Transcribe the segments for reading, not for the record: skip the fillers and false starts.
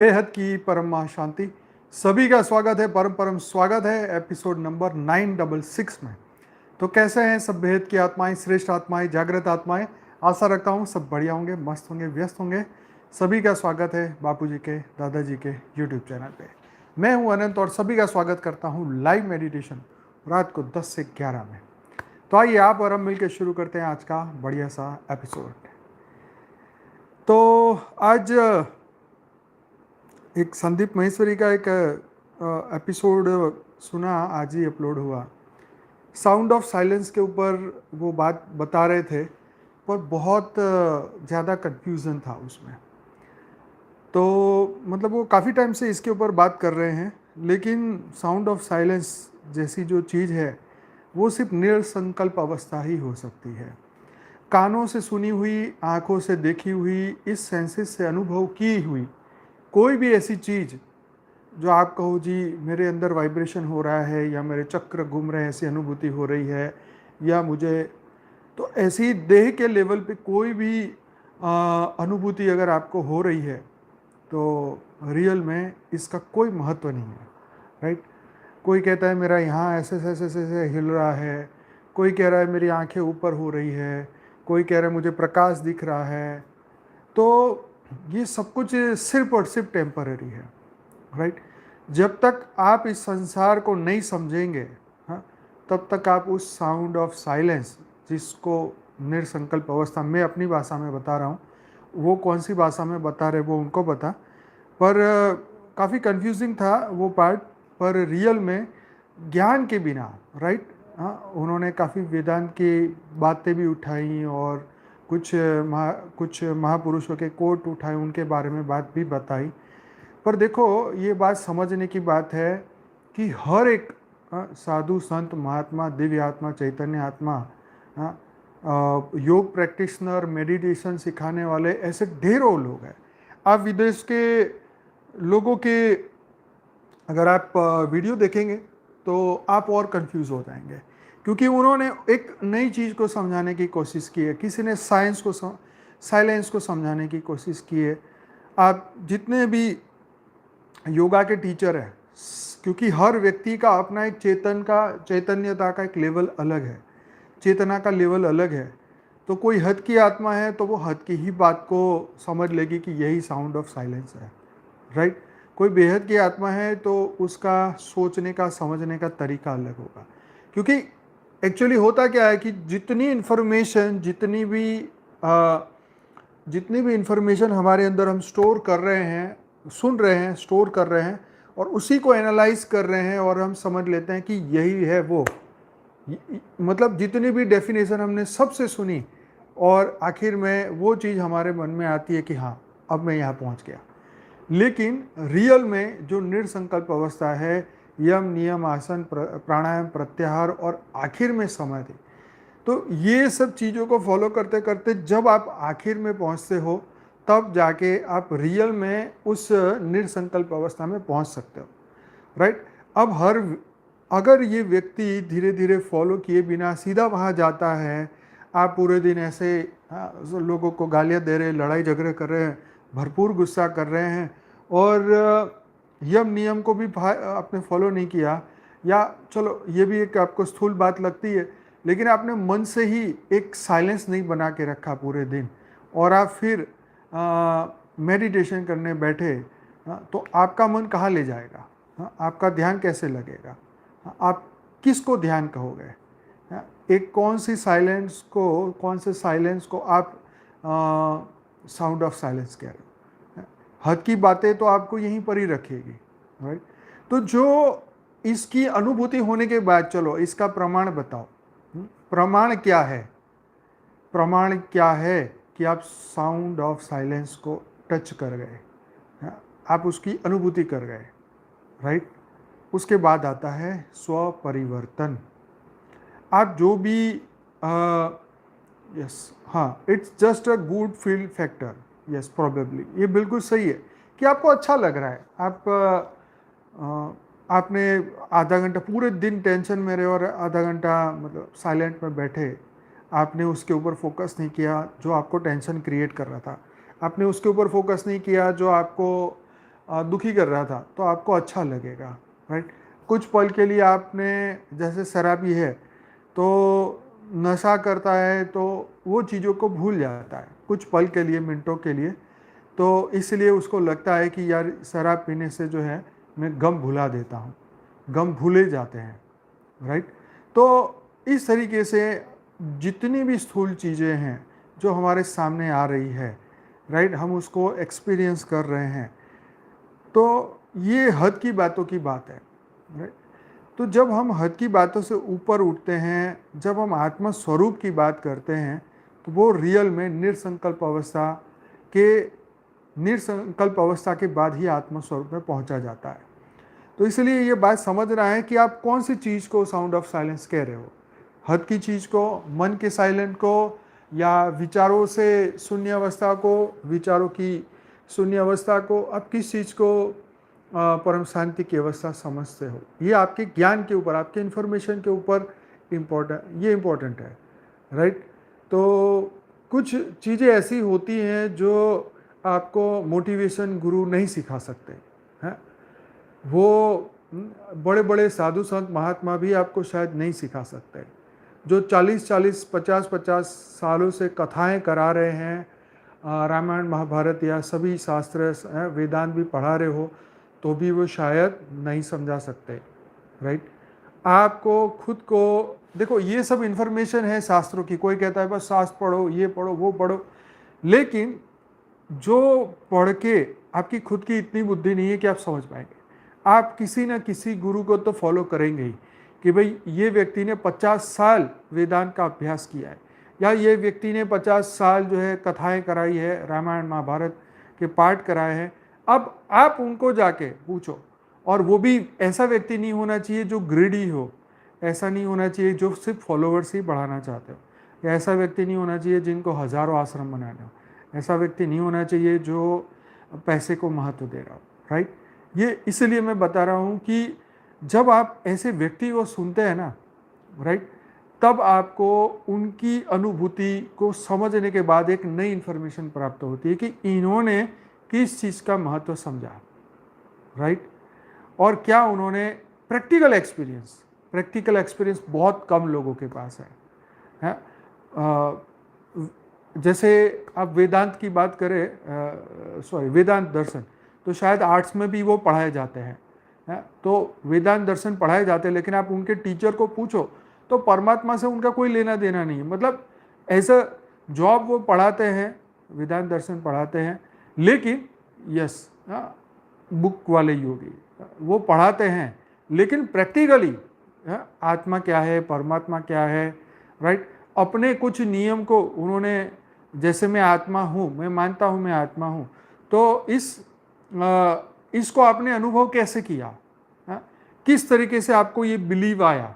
बेहद की परम शांति। सभी का स्वागत है, परम परम स्वागत है एपिसोड नंबर 966 में। तो कैसे हैं सब बेहद की आत्माएं, श्रेष्ठ आत्माएं, जागृत आत्माएं। आशा रखता हूं सब बढ़िया होंगे, मस्त होंगे, व्यस्त होंगे। सभी का स्वागत है बापूजी के, दादाजी के यूट्यूब चैनल पे। मैं हूं अनंत और सभी का स्वागत करता हूं लाइव मेडिटेशन रात को 10 से 11 में। तो आइए आप और हम मिलकर शुरू करते हैं आज का बढ़िया सा एपिसोड। तो आज एक संदीप महेश्वरी का एक एपिसोड सुना, आज ही अपलोड हुआ। साउंड ऑफ साइलेंस के ऊपर वो बात बता रहे थे, पर बहुत ज़्यादा कन्फ्यूज़न था उसमें। तो मतलब वो काफ़ी टाइम से इसके ऊपर बात कर रहे हैं, लेकिन साउंड ऑफ साइलेंस जैसी जो चीज़ है वो सिर्फ निरसंकल्प अवस्था ही हो सकती है। कानों से सुनी हुई, आँखों से देखी हुई, इस सेंसेस से अनुभव की हुई कोई भी ऐसी चीज़ जो आप कहो जी मेरे अंदर वाइब्रेशन हो रहा है या मेरे चक्र घूम रहे हैं, ऐसी अनुभूति हो रही है, या मुझे तो ऐसी देह के लेवल पे कोई भी अनुभूति अगर आपको हो रही है तो रियल में इसका कोई महत्व नहीं है, राइट। कोई कहता है मेरा यहाँ ऐसे ऐसे ऐसे ऐसे हिल रहा है, कोई कह रहा है मेरी आंखें ऊपर हो रही है, कोई कह रहा है मुझे प्रकाश दिख रहा है। तो ये सब कुछ सिर्फ और सिर्फ टेम्पररी है, राइट। जब तक आप इस संसार को नहीं समझेंगे, हाँ, तब तक आप उस साउंड ऑफ साइलेंस, जिसको निरसंकल्प अवस्था में अपनी भाषा में बता रहा हूँ, वो कौन सी भाषा में बता रहे वो उनको पता, पर काफ़ी कंफ्यूजिंग था वो पार्ट। पर रियल में ज्ञान के बिना, राइट, हाँ, उन्होंने काफ़ी वेदांत की बातें भी उठाई और कुछ महापुरुषों के कोट उठाए, उनके बारे में बात भी बताई। पर देखो ये बात समझने की बात है कि हर एक साधु संत महात्मा, दिव्य आत्मा, चैतन्य आत्मा, योग प्रैक्टिशनर, मेडिटेशन सिखाने वाले, ऐसे ढेरों लोग हैं। आप विदेश के लोगों के अगर आप वीडियो देखेंगे तो आप और कंफ्यूज हो जाएंगे, क्योंकि उन्होंने एक नई चीज़ को समझाने की कोशिश की है। किसी ने साइलेंस को समझाने की कोशिश की है। आप जितने भी योगा के टीचर हैं, क्योंकि हर व्यक्ति का अपना एक चैतन्यता का एक लेवल अलग है, चेतना का लेवल अलग है। तो कोई हद की आत्मा है तो वो हद की ही बात को समझ लेगी कि यही साउंड ऑफ साइलेंस है, राइट। कोई बेहद की आत्मा है तो उसका सोचने का, समझने का तरीका अलग होगा। क्योंकि एक्चुअली होता क्या है कि जितनी इन्फॉर्मेशन, जितनी भी इंफॉर्मेशन हमारे अंदर हम स्टोर कर रहे हैं, सुन रहे हैं, स्टोर कर रहे हैं, और उसी को एनालाइज कर रहे हैं और हम समझ लेते हैं कि यही है वो। मतलब जितनी भी डेफिनेशन हमने सबसे सुनी, और आखिर में वो चीज़ हमारे मन में आती है कि हाँ अब मैं यहाँ पहुँच गया। लेकिन रियल में जो निरसंकल्प अवस्था है, यम नियम आसन प्राणायाम प्रत्याहार और आखिर में समाधि, तो ये सब चीज़ों को फॉलो करते करते जब आप आखिर में पहुंचते हो, तब जाके आप रियल में उस निरसंकल्प अवस्था में पहुंच सकते हो, राइट। अब अगर ये व्यक्ति धीरे धीरे फॉलो किए बिना सीधा वहाँ जाता है, आप पूरे दिन ऐसे लोगों को गालियाँ दे रहे, लड़ाई झगड़े कर रहे हैं, भरपूर गुस्सा कर रहे हैं, और यम नियम को भी आपने फॉलो नहीं किया, या चलो ये भी एक आपको स्थूल बात लगती है, लेकिन आपने मन से ही एक साइलेंस नहीं बना के रखा पूरे दिन, और आप फिर मेडिटेशन करने बैठे, तो आपका मन कहाँ ले जाएगा? आपका ध्यान कैसे लगेगा? आप किसको ध्यान कहोगे? एक कौन से साइलेंस को आप साउंड ऑफ साइलेंस कह रहे हो? हद की बातें तो आपको यहीं पर ही रखेगी, राइट। तो जो इसकी अनुभूति होने के बाद, चलो इसका प्रमाण बताओ। प्रमाण क्या है? प्रमाण क्या है कि आप साउंड ऑफ साइलेंस को टच कर गए, आप उसकी अनुभूति कर गए, राइट। उसके बाद आता है स्व परिवर्तन। आप जो भी यस, हाँ, it's just a good fill factor, yes probably, ये बिल्कुल सही है कि आपको अच्छा लग रहा है। आपने आधा घंटा पूरे दिन टेंशन में रहे और आधा घंटा मतलब साइलेंट में बैठे, आपने उसके ऊपर फोकस नहीं किया जो आपको टेंशन क्रिएट कर रहा था, आपने उसके ऊपर फोकस नहीं किया जो आपको दुखी कर रहा था तो आपको अच्छा लगेगा, राइट। कुछ पल के लिए आपने, जैसे शराबी है तो नशा करता है तो वो चीज़ों को भूल जाता है कुछ पल के लिए, मिनटों के लिए, तो इसलिए उसको लगता है कि यार शराब पीने से जो है मैं गम भुला देता हूँ, गम भूले जाते हैं, राइट। तो इस तरीके से जितनी भी स्थूल चीज़ें हैं जो हमारे सामने आ रही है, राइट, हम उसको एक्सपीरियंस कर रहे हैं, तो ये हद की बातों की बात है, राइट। तो जब हम हद की बातों से ऊपर उठते हैं, जब हम आत्म स्वरूप की बात करते हैं, तो वो रियल में निर्संकल्प अवस्था के बाद ही आत्म स्वरूप में पहुंचा जाता है। तो इसलिए ये बात समझना है कि आप कौन सी चीज़ को साउंड ऑफ साइलेंस कह रहे हो, हद की चीज़ को, मन के साइलेंट को, या विचारों से शून्य अवस्था को, विचारों की शून्य अवस्था को, आप किस चीज़ को परम शांति की अवस्था समझते हो। ये आपके ज्ञान के ऊपर, आपके इन्फॉर्मेशन के ऊपर इम्पोर्टेंट है, राइट। तो कुछ चीज़ें ऐसी होती हैं जो आपको मोटिवेशन गुरु नहीं सिखा सकते हैं, वो बड़े बड़े साधु संत महात्मा भी आपको शायद नहीं सिखा सकते, जो 40-40 50-50 सालों से कथाएं करा रहे हैं, रामायण महाभारत या सभी शास्त्र वेदांत भी पढ़ा रहे हो, तो भी वो शायद नहीं समझा सकते, राइट। आपको खुद को देखो, ये सब इन्फॉर्मेशन है शास्त्रों की, कोई कहता है बस शास्त्र पढ़ो, ये पढ़ो, वो पढ़ो, लेकिन जो पढ़ के आपकी खुद की इतनी बुद्धि नहीं है कि आप समझ पाएंगे। आप किसी न किसी गुरु को तो फॉलो करेंगे ही, कि भाई ये व्यक्ति ने 50 साल वेदांत का अभ्यास किया है, या ये व्यक्ति ने 50 साल जो है कथाएं कराई है, रामायण महाभारत के पाठ कराए हैं। अब आप उनको जाके पूछो, और वो भी ऐसा व्यक्ति नहीं होना चाहिए जो ग्रीडी हो, ऐसा नहीं होना चाहिए जो सिर्फ फॉलोअर्स ही बढ़ाना चाहते हो, या ऐसा व्यक्ति नहीं होना चाहिए जिनको हज़ारों आश्रम बनाने हो, ऐसा व्यक्ति नहीं होना चाहिए जो पैसे को महत्व दे रहा हो, राइट। ये इसलिए मैं बता रहा हूँ कि जब आप ऐसे व्यक्ति को सुनते हैं ना, राइट, तब आपको उनकी अनुभूति को समझने के बाद एक नई इन्फॉर्मेशन प्राप्त होती है कि इन्होंने किस चीज़ का महत्व समझा, राइट, और क्या उन्होंने प्रैक्टिकल एक्सपीरियंस बहुत कम लोगों के पास है? जैसे आप वेदांत की बात करें, वेदांत दर्शन, तो शायद आर्ट्स में भी वो पढ़ाए जाते हैं, तो वेदांत दर्शन पढ़ाए जाते हैं, लेकिन आप उनके टीचर को पूछो तो परमात्मा से उनका कोई लेना देना नहीं है। मतलब ऐसा जॉब वो पढ़ाते हैं, वेदांत दर्शन पढ़ाते हैं, लेकिन यस, बुक वाले योगी वो पढ़ाते हैं, लेकिन प्रैक्टिकली आत्मा क्या है, परमात्मा क्या है, राइट, अपने कुछ नियम को उन्होंने, जैसे मैं आत्मा हूँ, मैं मानता हूँ मैं आत्मा हूँ, तो इसको आपने अनुभव कैसे किया, किस तरीके से आपको ये बिलीव आया,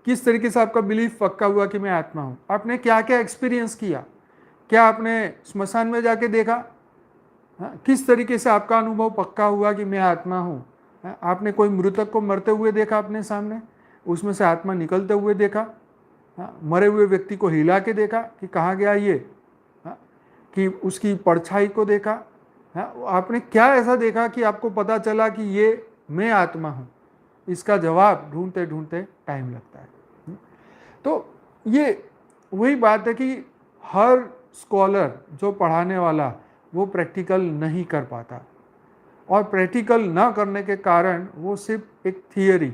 किस तरीके से आपका बिलीफ पक्का हुआ कि मैं आत्मा हूँ, आपने क्या क्या एक्सपीरियंस किया, क्या आपने स्मशान में जाके देखा, किस तरीके से आपका अनुभव पक्का हुआ कि मैं आत्मा हूँ, आपने कोई मृतक को मरते हुए देखा अपने सामने, उसमें से आत्मा निकलते हुए देखा, मरे हुए व्यक्ति को हिला के देखा कि कहाँ गया ये, कि उसकी परछाई को देखा, आपने क्या ऐसा देखा कि आपको पता चला कि ये मैं आत्मा हूँ? इसका जवाब ढूंढते ढूंढते टाइम लगता है। तो ये वही बात है कि हर स्कॉलर जो पढ़ाने वाला वो प्रैक्टिकल नहीं कर पाता, और प्रैक्टिकल ना करने के कारण वो सिर्फ एक थियरी,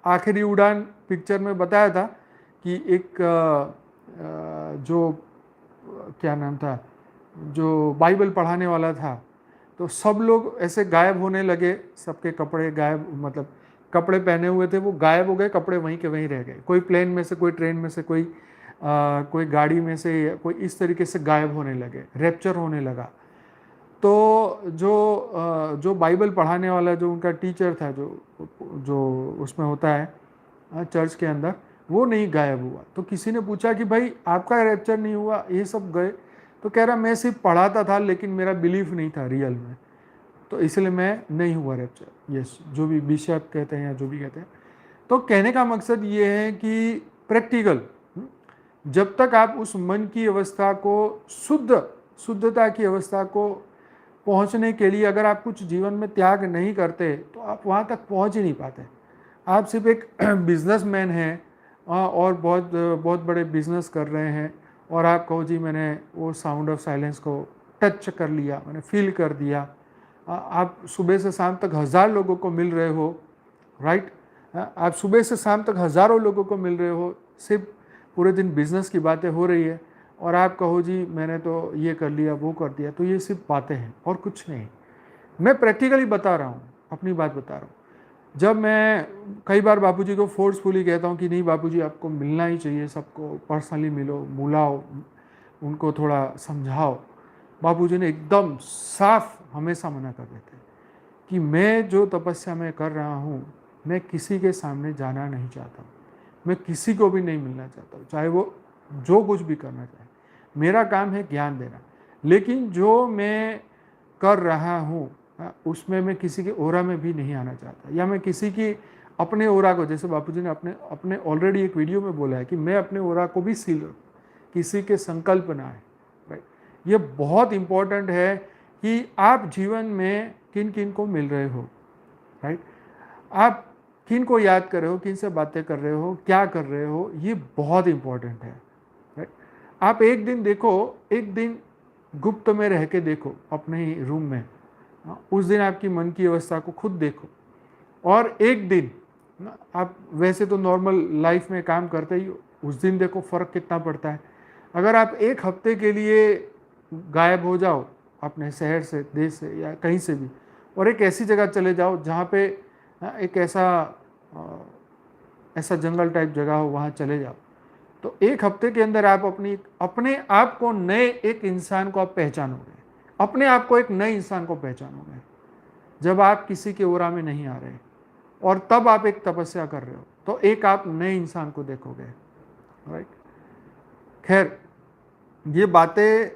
आखिरी उड़ान पिक्चर में बताया था कि एक जो क्या नाम था, जो बाइबल पढ़ाने वाला था, तो सब लोग ऐसे गायब होने लगे, सबके कपड़े गायब, मतलब कपड़े पहने हुए थे वो गायब हो गए, कपड़े वहीं के वहीं रह गए, कोई प्लेन में से, कोई ट्रेन में से, कोई गाड़ी में से, कोई इस तरीके से गायब होने लगे, रैप्चर होने लगा। तो जो बाइबल पढ़ाने वाला जो उनका टीचर था, जो उसमें होता है चर्च के अंदर, वो नहीं गायब हुआ। तो किसी ने पूछा कि भाई आपका रैप्चर नहीं हुआ, ये सब गए? तो कह रहा मैं सिर्फ पढ़ाता था, लेकिन मेरा बिलीफ नहीं था रियल में, तो इसलिए मैं नहीं हुआ रैप्चर। यस, जो भी बिशप कहते हैं या जो भी कहते हैं। तो कहने का मकसद ये है कि प्रैक्टिकल, जब तक आप उस मन की अवस्था को, शुद्धता की अवस्था को पहुंचने के लिए अगर आप कुछ जीवन में त्याग नहीं करते तो आप वहां तक पहुंच ही नहीं पाते। आप सिर्फ एक बिजनेसमैन हैं और बहुत बहुत बड़े बिजनेस कर रहे हैं और आप कहो जी मैंने वो साउंड ऑफ साइलेंस को टच कर लिया, मैंने फील कर दिया। आप सुबह से शाम तक 1000 लोगों को मिल रहे हो, राइट? आप सुबह से शाम तक हज़ारों लोगों को मिल रहे हो, सिर्फ पूरे दिन बिजनेस की बातें हो रही है और आप कहो जी मैंने तो ये कर लिया वो कर दिया। तो ये सिर्फ बातें हैं और कुछ नहीं। मैं प्रैक्टिकली बता रहा हूँ, अपनी बात बता रहा हूँ। जब मैं कई बार बापूजी को फोर्सफुली कहता हूँ कि नहीं बापूजी आपको मिलना ही चाहिए, सबको पर्सनली मिलो, बुलाओ, उनको थोड़ा समझाओ, बापूजी ने एकदम साफ हमेशा मना कर देते हैं कि मैं जो तपस्या में कर रहा हूँ, मैं किसी के सामने जाना नहीं चाहता हूँ, मैं किसी को भी नहीं मिलना चाहता हूँ, चाहे वो जो कुछ भी करना चाहे। मेरा काम है ज्ञान देना, लेकिन जो मैं कर रहा हूँ उसमें मैं किसी के ओरा में भी नहीं आना चाहता, या मैं किसी की अपने ओरा को, जैसे बापूजी ने अपने अपने ऑलरेडी एक वीडियो में बोला है कि मैं अपने ओरा को भी सील रखूँ, किसी के संकल्प ना है, राइट? ये बहुत इम्पोर्टेंट है कि आप जीवन में किन किन को मिल रहे हो, राइट? आप किन को याद कर रहे हो, किन से बातें कर रहे हो, क्या कर रहे हो, ये बहुत इम्पोर्टेंट है, राइट? आप एक दिन देखो, एक दिन गुप्त में रह के देखो अपने ही रूम में, उस दिन आपकी मन की अवस्था को खुद देखो, और एक दिन आप वैसे तो नॉर्मल लाइफ में काम करते ही, उस दिन देखो फ़र्क कितना पड़ता है। अगर आप एक हफ्ते के लिए गायब हो जाओ अपने शहर से, देश से, या कहीं से भी, और एक ऐसी जगह चले जाओ जहाँ पे एक ऐसा जंगल टाइप जगह हो, वहाँ चले जाओ, तो एक हफ्ते के अंदर आप अपने आप को नए एक इंसान को आप पहचानोगे, अपने आप को एक नए इंसान को पहचानोगे जब आप किसी के ओरा में नहीं आ रहे, और तब आप एक तपस्या कर रहे हो तो एक आप नए इंसान को देखोगे, राइट? खैर, ये बातें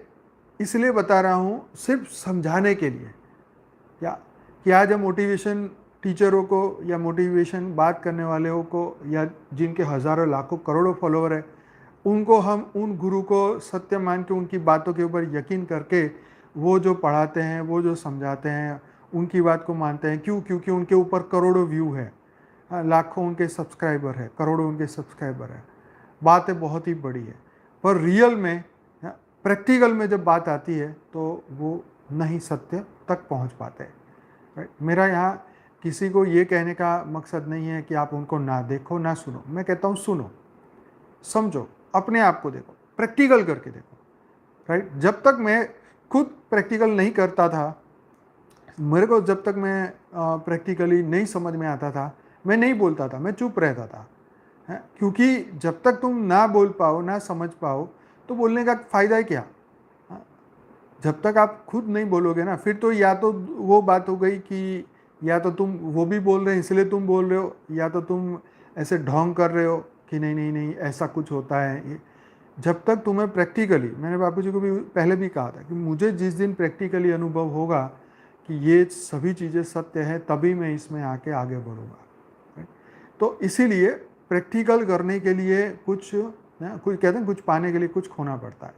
इसलिए बता रहा हूँ सिर्फ समझाने के लिए, कि आज हम मोटिवेशन टीचरों को या मोटिवेशन बात करने वालों को, या जिनके हज़ारों लाखों करोड़ों फॉलोअर है, उनको हम उन गुरु को सत्य मान के उनकी बातों के ऊपर यकीन करके वो जो पढ़ाते हैं, वो जो समझाते हैं, उनकी बात को मानते हैं। क्यों? क्योंकि उनके ऊपर करोड़ों व्यू है, लाखों उनके सब्सक्राइबर है, करोड़ों उनके सब्सक्राइबर है। बातें बहुत ही बड़ी है, पर रियल में, प्रैक्टिकल में जब बात आती है तो वो नहीं सत्य तक पहुंच पाते हैं, राइट? मेरा यहाँ किसी को ये कहने का मकसद नहीं है कि आप उनको ना देखो ना सुनो। मैं कहता हूँ सुनो, समझो, अपने आप को देखो, प्रैक्टिकल करके देखो, राइट? जब तक मैं खुद प्रैक्टिकल नहीं करता था, मेरे को जब तक मैं प्रैक्टिकली नहीं समझ में आता था, मैं नहीं बोलता था, मैं चुप रहता था, क्योंकि जब तक तुम ना बोल पाओ, ना समझ पाओ, तो बोलने का फ़ायदा है क्या? जब तक आप खुद नहीं बोलोगे ना, फिर तो या तो वो बात हो गई कि या तो तुम वो भी बोल रहे हैं इसलिए तुम बोल रहे हो, या तो तुम ऐसे ढोंग कर रहे हो कि नहीं नहीं नहीं ऐसा कुछ होता है। ये जब तक तुम्हें प्रैक्टिकली, मैंने बापूजी को भी पहले भी कहा था कि मुझे जिस दिन प्रैक्टिकली अनुभव होगा कि ये सभी चीज़ें सत्य है, तभी मैं इसमें आके आगे बढ़ूँगा। तो इसीलिए प्रैक्टिकल करने के लिए कुछ कहते हैं कुछ पाने के लिए कुछ खोना पड़ता है।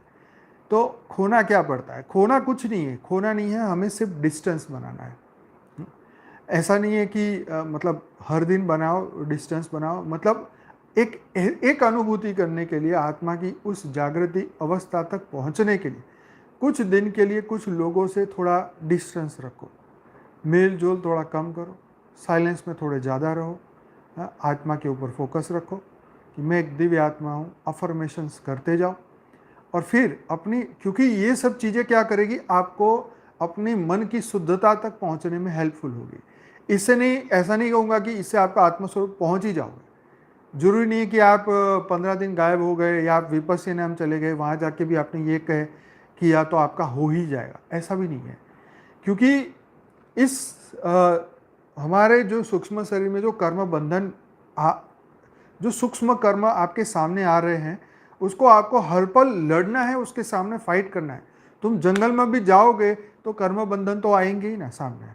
तो खोना क्या पड़ता है? खोना कुछ नहीं है, खोना नहीं है, हमें सिर्फ डिस्टेंस बनाना है। ऐसा नहीं है कि मतलब हर दिन बनाओ, डिस्टेंस बनाओ, मतलब एक अनुभूति करने के लिए, आत्मा की उस जागृति अवस्था तक पहुंचने के लिए कुछ दिन के लिए कुछ लोगों से थोड़ा डिस्टेंस रखो, मेल जोल थोड़ा कम करो, साइलेंस में थोड़े ज़्यादा रहो, आत्मा के ऊपर फोकस रखो कि मैं एक दिव्य आत्मा हूँ, अफर्मेशंस करते जाओ। और फिर अपनी, क्योंकि ये सब चीज़ें क्या करेगी, आपको अपने मन की शुद्धता तक पहुँचने में हेल्पफुल होगी। इससे नहीं, ऐसा नहीं कहूँगा कि इससे आपका आत्मस्वरूप पहुँच ही जाओगे। जरूरी नहीं है कि आप 15 दिन गायब हो गए या आप विपस्यना में चले गए, वहाँ जाके भी आपने ये कहे किया तो आपका हो ही जाएगा, ऐसा भी नहीं है। क्योंकि इस हमारे जो सूक्ष्म शरीर में जो कर्म बंधन, जो सूक्ष्म कर्म आपके सामने आ रहे हैं, उसको आपको हर पल लड़ना है, उसके सामने फाइट करना है। तुम जंगल में भी जाओगे तो कर्म बंधन तो आएंगे ही ना सामने।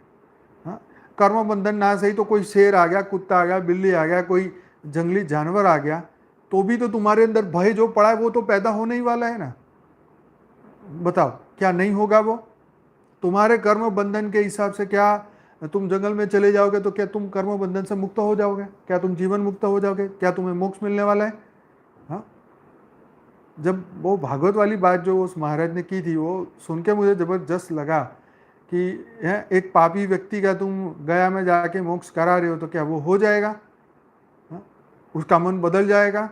हाँ, कर्म बंधन ना सही तो कोई शेर आ गया, कुत्ता आ गया, बिल्ली आ गया, कोई जंगली जानवर आ गया, तो भी तो तुम्हारे अंदर भय जो पड़ा है वो तो पैदा होने ही वाला है ना। बताओ क्या नहीं होगा वो? तुम्हारे कर्म बंधन के हिसाब से क्या तुम जंगल में चले जाओगे तो क्या तुम कर्म बंधन से मुक्त हो जाओगे? क्या तुम जीवन मुक्त हो जाओगे? क्या तुम्हें मोक्ष मिलने वाला है? हाँ, जब वो भागवत वाली बात जो उस महाराज ने की थी वो सुन के मुझे जबरदस्त लगा कि एक पापी व्यक्ति का तुम गया में जाके मोक्ष करा रहे हो तो क्या वो हो जाएगा? हाँ? उसका मन बदल जाएगा?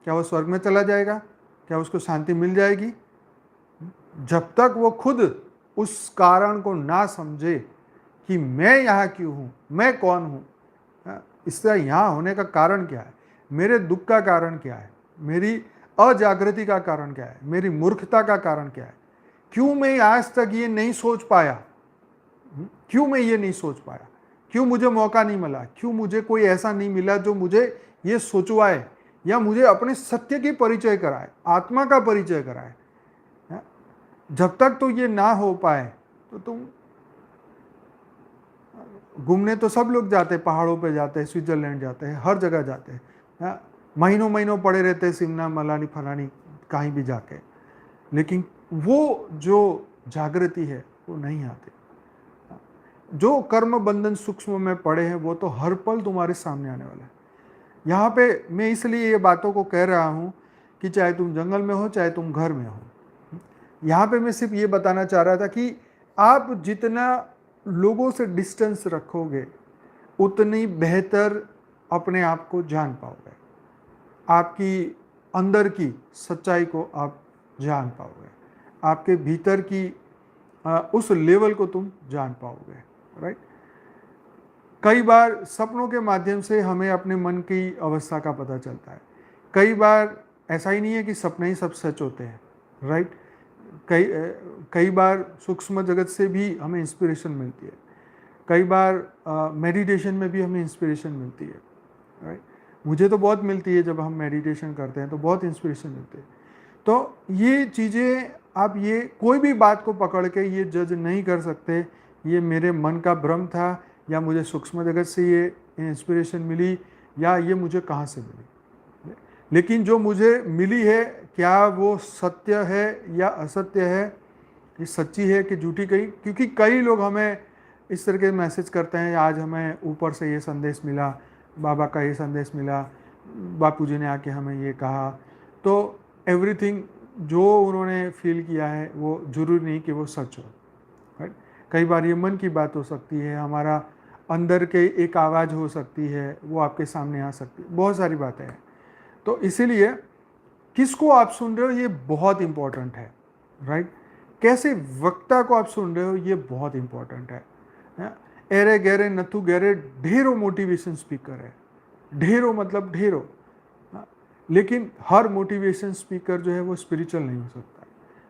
क्या वो स्वर्ग में चला जाएगा? क्या उसको शांति मिल जाएगी? जब तक वो खुद उस कारण को ना समझे कि मैं यहाँ क्यों हूँ, मैं कौन हूँ, इससे यहाँ होने का कारण क्या है, मेरे दुख का कारण क्या है, मेरी अजागृति का कारण क्या है, मेरी मूर्खता का कारण क्या है, क्यों मैं आज तक ये नहीं सोच पाया, क्यों मैं ये नहीं सोच पाया, क्यों मुझे मौका नहीं मिला, क्यों मुझे कोई ऐसा नहीं मिला जो मुझे ये सोचवाए या मुझे अपने सत्य की परिचय कराए, आत्मा का परिचय कराए। जब तक तो ये ना हो पाए तो तुम घूमने तो सब लोग जाते हैं, पहाड़ों पे जाते हैं, स्विट्जरलैंड जाते हैं, हर जगह जाते हैं, महीनों महीनों पड़े रहते हैं शिमला मनाली फलानी कहीं भी जाके, लेकिन वो जो जागृति है वो नहीं आती। जो कर्म बंधन सूक्ष्म में पड़े हैं वो तो हर पल तुम्हारे सामने आने वाला है। यहाँ पे मैं इसलिए ये बातों को कह रहा हूँ कि चाहे तुम जंगल में हो चाहे तुम घर में हो, यहाँ पे मैं सिर्फ ये बताना चाह रहा था कि आप जितना लोगों से डिस्टेंस रखोगे उतनी बेहतर अपने आप को जान पाओगे, आपकी अंदर की सच्चाई को आप जान पाओगे, आपके भीतर की उस लेवल को तुम जान पाओगे, राइट। कई बार सपनों के माध्यम से हमें अपने मन की अवस्था का पता चलता है। कई बार ऐसा ही नहीं है कि सपने ही सब सच होते हैं, राइट। कई बार सूक्ष्म जगत से भी हमें इंस्पिरेशन मिलती है, कई बार मेडिटेशन में भी हमें इंस्पिरेशन मिलती है, राइट। मुझे तो बहुत मिलती है, जब हम मेडिटेशन करते हैं तो बहुत इंस्पिरेशन मिलती है। तो ये चीज़ें आप ये कोई भी बात को पकड़ के ये जज नहीं कर सकते ये मेरे मन का भ्रम था या मुझे सूक्ष्म जगत से ये इंस्पिरेशन मिली या ये मुझे कहाँ से मिली। लेकिन जो मुझे मिली है क्या वो सत्य है या असत्य है, ये सच्ची है कि झूठी कही, क्योंकि कई लोग हमें इस तरह के मैसेज करते हैं, आज हमें ऊपर से ये संदेश मिला, बाबा का ये संदेश मिला, बापूजी ने आके हमें ये कहा। तो एवरीथिंग जो उन्होंने फील किया है वो जरूरी नहीं कि वो सच हो, राइट। कई बार ये मन की बात हो सकती है, हमारा अंदर के एक आवाज़ हो सकती है, वो आपके सामने आ सकती है, बहुत सारी बातें हैं। तो इसीलिए किसको आप सुन रहे हो ये बहुत इंपॉर्टेंट है, राइट। कैसे वक्ता को आप सुन रहे हो ये बहुत इंपॉर्टेंट है। एरे गहरे नथु गहरे ढेरों मोटिवेशन स्पीकर है, ढेरों मतलब ढेरों, लेकिन हर मोटिवेशन स्पीकर जो है वो स्पिरिचुअल नहीं हो सकता।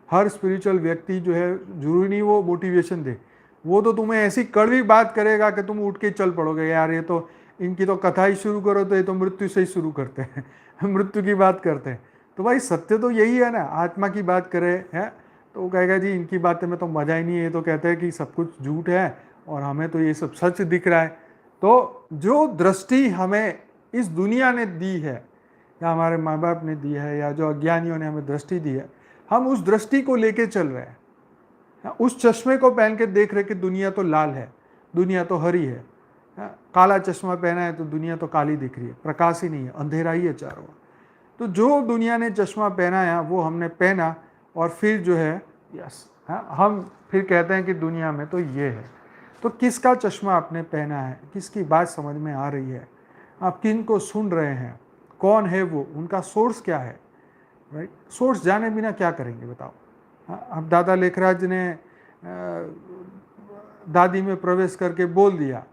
हर स्पिरिचुअल व्यक्ति जो है जरूरी नहीं वो मोटिवेशन दे, वो तो तुम्हें ऐसी कड़वी बात करेगा कि तुम उठ के चल पड़ोगे, यार ये तो इनकी तो कथा ही शुरू करो तो ये तो मृत्यु से ही शुरू करते हैं मृत्यु की बात करते हैं। तो भाई सत्य तो यही है ना, आत्मा की बात करे है तो वो कहेगा जी इनकी बातें में तो मज़ा ही नहीं है, ये तो कहते हैं कि सब कुछ झूठ है और हमें तो ये सब सच दिख रहा है। तो जो दृष्टि हमें इस दुनिया ने दी है या हमारे माँ बाप ने दी है या जो अज्ञानियों ने हमें दृष्टि दी है, हम उस दृष्टि को लेके चल रहे हैं, उस चश्मे को पहन के देख रहे कि दुनिया तो लाल है, दुनिया तो हरी है, काला चश्मा पहना है तो दुनिया तो काली दिख रही है, प्रकाश ही नहीं है, अंधेरा ही है चारों। तो जो दुनिया ने चश्मा पहनाया वो हमने पहना और फिर जो है यस हम फिर कहते हैं कि दुनिया में तो ये है। तो किसका चश्मा आपने पहना है, किसकी बात समझ में आ रही है, आप किन को सुन रहे हैं, कौन है वो, उनका सोर्स क्या है, राइट। सोर्स जाने बिना क्या करेंगे बताओ। अब दादा लेखराज ने दादी में प्रवेश करके बोल दिया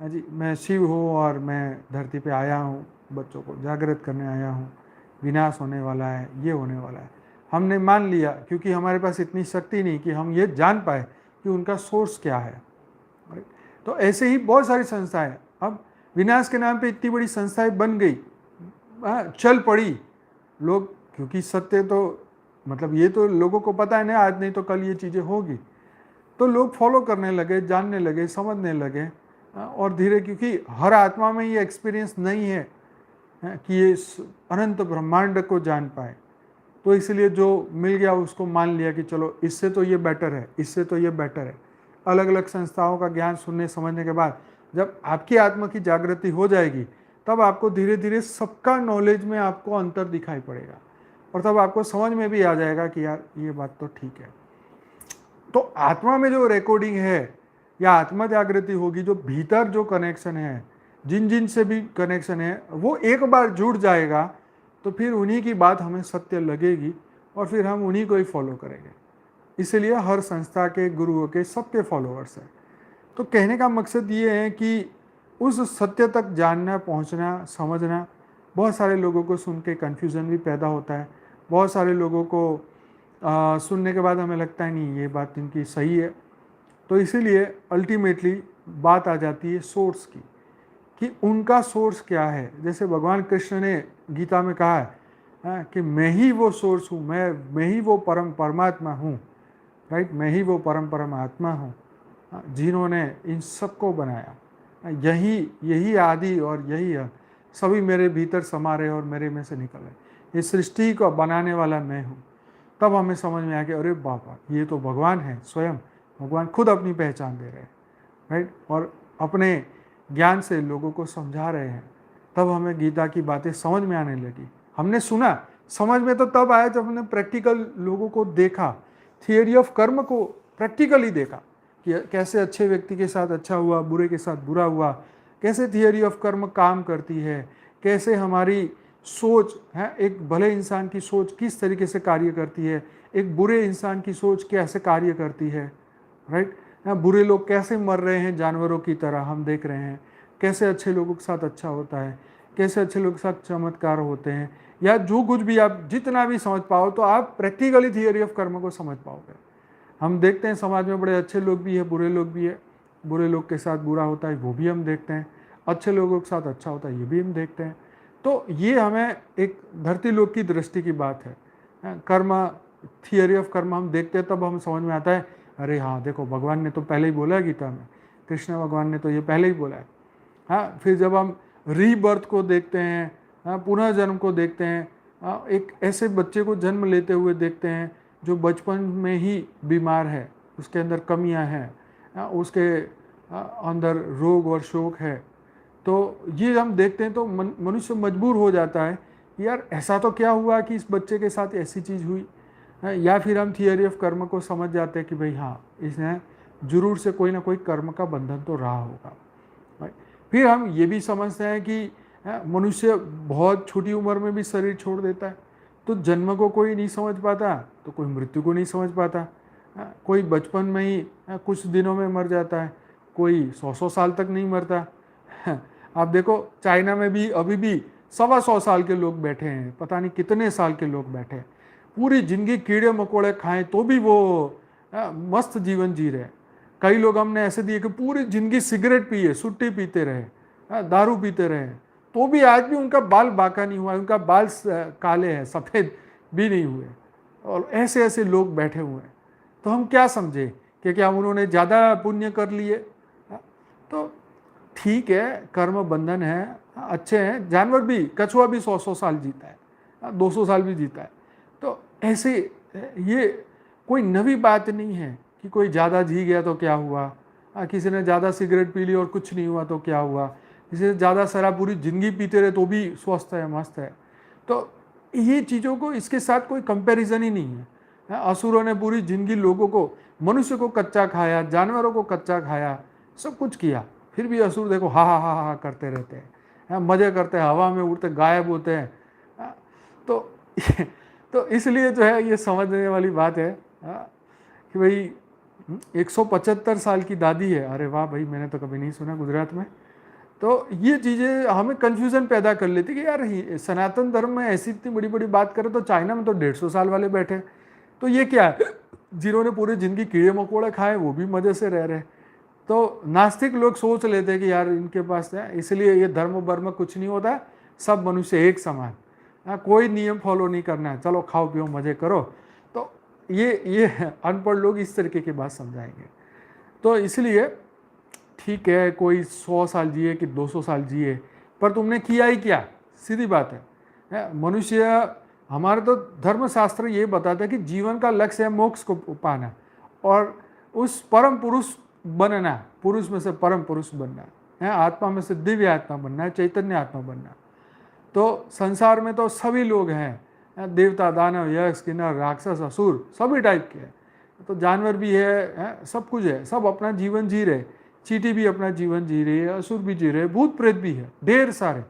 जी मैं शिव हूँ और मैं धरती पे आया हूँ, बच्चों को जागृत करने आया हूँ, विनाश होने वाला है, ये होने वाला है। हमने मान लिया क्योंकि हमारे पास इतनी शक्ति नहीं कि हम ये जान पाए कि उनका सोर्स क्या है, राइट। तो ऐसे ही बहुत सारी संस्थाएं, अब विनाश के नाम पे इतनी बड़ी संस्थाएं बन गई, चल पड़ी लोग, क्योंकि सत्य तो मतलब ये तो लोगों को पता है ना, आज नहीं तो कल ये चीज़ें होगी, तो लोग फॉलो करने लगे, जानने लगे, समझने लगे। और धीरे, क्योंकि हर आत्मा में ये एक्सपीरियंस नहीं है कि ये अनंत ब्रह्मांड को जान पाए, तो इसलिए जो मिल गया उसको मान लिया कि चलो इससे तो ये बेटर है, इससे तो ये बेटर है, अलग अलग संस्थाओं का ज्ञान सुनने समझने के बाद जब आपकी आत्मा की जागृति हो जाएगी, तब आपको धीरे धीरे सबका नॉलेज में आपको अंतर दिखाई पड़ेगा, और तब आपको समझ में भी आ जाएगा कि यार ये बात तो ठीक है। तो आत्मा में जो रिकॉर्डिंग है या आत्मा जागृति होगी, जो भीतर जो कनेक्शन है, जिन जिन से भी कनेक्शन है, वो एक बार जुड़ जाएगा तो फिर उन्हीं की बात हमें सत्य लगेगी और फिर हम उन्हीं को ही फॉलो करेंगे। इसलिए हर संस्था के, गुरुओं के, सबके फॉलोअर्स हैं। तो कहने का मकसद ये है कि उस सत्य तक जानना, पहुंचना, समझना। बहुत सारे लोगों को सुन के कन्फ्यूज़न भी पैदा होता है। बहुत सारे लोगों को सुनने के बाद हमें लगता है नहीं ये बात इनकी सही है। तो इसीलिए अल्टीमेटली बात आ जाती है सोर्स की, कि उनका सोर्स क्या है। जैसे भगवान कृष्ण ने गीता में कहा है कि मैं ही वो सोर्स हूँ, मैं ही वो परमात्मा हूँ, राइट। मैं ही वो परमात्मा हूँ जिन्होंने इन सबको बनाया। यही आदि और यही है, सभी मेरे भीतर समा रहे और मेरे में से निकल रहे। इस सृष्टि को बनाने वाला मैं हूँ। तब हमें समझ में आ गया, अरे बाबा ये तो भगवान है, स्वयं भगवान खुद अपनी पहचान दे रहे हैं, राइट, और अपने ज्ञान से लोगों को समझा रहे हैं। तब हमें गीता की बातें समझ में आने लगी। हमने सुना, समझ में तो तब आया जब हमने प्रैक्टिकल लोगों को देखा, थियोरी ऑफ कर्म को प्रैक्टिकली देखा कि कैसे अच्छे व्यक्ति के साथ अच्छा हुआ, बुरे के साथ बुरा हुआ, कैसे थियोरी ऑफ कर्म काम करती है, कैसे हमारी सोच है, एक भले इंसान की सोच किस तरीके से कार्य करती है, एक बुरे इंसान की सोच कैसे कार्य करती है, राइट। बुरे लोग कैसे मर रहे हैं जानवरों की तरह, हम देख रहे हैं। कैसे अच्छे लोगों के साथ अच्छा होता है, कैसे अच्छे लोगों के साथ चमत्कार होते हैं, या जो कुछ भी आप जितना भी समझ पाओ तो आप प्रैक्टिकली थियोरी ऑफ कर्म को समझ पाओगे। हम देखते हैं समाज में बड़े अच्छे लोग भी है, बुरे लोग भी है। बुरे लोग के साथ बुरा होता है वो भी हम देखते हैं, अच्छे लोगों के साथ अच्छा होता है ये भी हम देखते हैं। तो ये हमें एक धरती लोक की दृष्टि की बात है। कर्म, थियोरी ऑफ कर्म हम देखते हैं तब हम समझ में आता है, अरे हाँ देखो भगवान ने तो पहले ही बोला है गीता में, कृष्ण भगवान ने तो ये पहले ही बोला है। हाँ, फिर जब हम रीबर्थ को देखते हैं, हाँ, पुनः जन्म को देखते हैं, हाँ, एक ऐसे बच्चे को जन्म लेते हुए देखते हैं जो बचपन में ही बीमार है, उसके अंदर कमियां हैं, हाँ, उसके अंदर रोग और शोक है। तो ये हम देखते हैं तो मनुष्य मजबूर हो जाता है कि यार ऐसा तो क्या हुआ कि इस बच्चे के साथ ऐसी चीज़ हुई। या फिर हम थियोरी ऑफ कर्म को समझ जाते हैं कि भाई हाँ इसने जरूर से कोई ना कोई कर्म का बंधन तो रहा होगा। फिर हम ये भी समझते हैं कि मनुष्य बहुत छोटी उम्र में भी शरीर छोड़ देता है। तो जन्म को कोई नहीं समझ पाता, तो कोई मृत्यु को नहीं समझ पाता। कोई बचपन में ही कुछ दिनों में मर जाता है, कोई 100 साल तक नहीं मरता। आप देखो चाइना में भी अभी भी 125 साल के लोग बैठे हैं, पता नहीं कितने साल के लोग बैठे हैं, पूरी जिंदगी कीड़े मकोड़े खाएं तो भी वो मस्त जीवन जी रहे। कई लोग हमने ऐसे दिए कि पूरी जिंदगी सिगरेट पिए, सुट्टी पीते रहे, दारू पीते रहे, तो भी आज भी उनका बाल बाका नहीं हुआ, उनका बाल काले हैं, सफ़ेद भी नहीं हुए। और ऐसे ऐसे लोग बैठे हुए हैं। तो हम क्या समझे कि क्या उन्होंने ज़्यादा पुण्य कर लिए? तो ठीक है, कर्म बंधन है, अच्छे हैं। जानवर भी, कछुआ भी 100 साल जीता है, 200 साल भी जीता है। तो ऐसे ये कोई नवी बात नहीं है कि कोई ज़्यादा जी गया तो क्या हुआ, किसी ने ज़्यादा सिगरेट पी ली और कुछ नहीं हुआ तो क्या हुआ, किसी ने ज़्यादा शराब पूरी ज़िंदगी पीते रहे तो भी स्वस्थ है, मस्त है। तो ये चीज़ों को, इसके साथ कोई कंपैरिजन ही नहीं है। असुरों ने पूरी ज़िंदगी लोगों को, मनुष्य को कच्चा खाया, जानवरों को कच्चा खाया, सब कुछ किया, फिर भी असुर देखो हा हा हा हा करते रहते हैं, मज़े करते हैं, हवा में उड़ते गायब होते हैं। तो इसलिए जो है ये समझने वाली बात है कि भाई 175 साल की दादी है, अरे वाह भाई, मैंने तो कभी नहीं सुना गुजरात में। तो ये चीज़ें हमें कन्फ्यूज़न पैदा कर लेती कि यार सनातन धर्म में ऐसी इतनी बड़ी बड़ी बात करें तो चाइना में तो 150 साल वाले बैठे, तो ये क्या है, जिन्होंने पूरी ज़िंदगी कीड़े मकोड़े खाए वो भी मज़े से रह रहे। तो नास्तिक लोग सोच लेते हैं कि यार इनके पास है, इसलिए ये धर्म वर्म कुछ नहीं होता, सब मनुष्य एक समान, कोई नियम फॉलो नहीं करना है, चलो खाओ पियो मज़े करो। तो ये अनपढ़ लोग इस तरीके की बात समझाएंगे। तो इसलिए ठीक है, कोई 100 साल जिए कि 200 साल जिए, पर तुमने किया ही क्या, सीधी बात है। मनुष्य, हमारा तो धर्मशास्त्र ये बताता है कि जीवन का लक्ष्य है मोक्ष को पाना, और उस परम पुरुष बनना, पुरुष में से परम पुरुष बनना है, आत्मा में से दिव्य आत्मा बनना है, चैतन्य आत्मा बनना। तो संसार में तो सभी लोग हैं, देवता, दानव, यक्ष, किन्नर, राक्षस, असुर, सभी टाइप के हैं। तो जानवर भी है, सब कुछ है, सब अपना जीवन जी रहे। चींटी भी अपना जीवन जी रही है, असुर भी जी रहे, भूत प्रेत भी है, ढेर सारे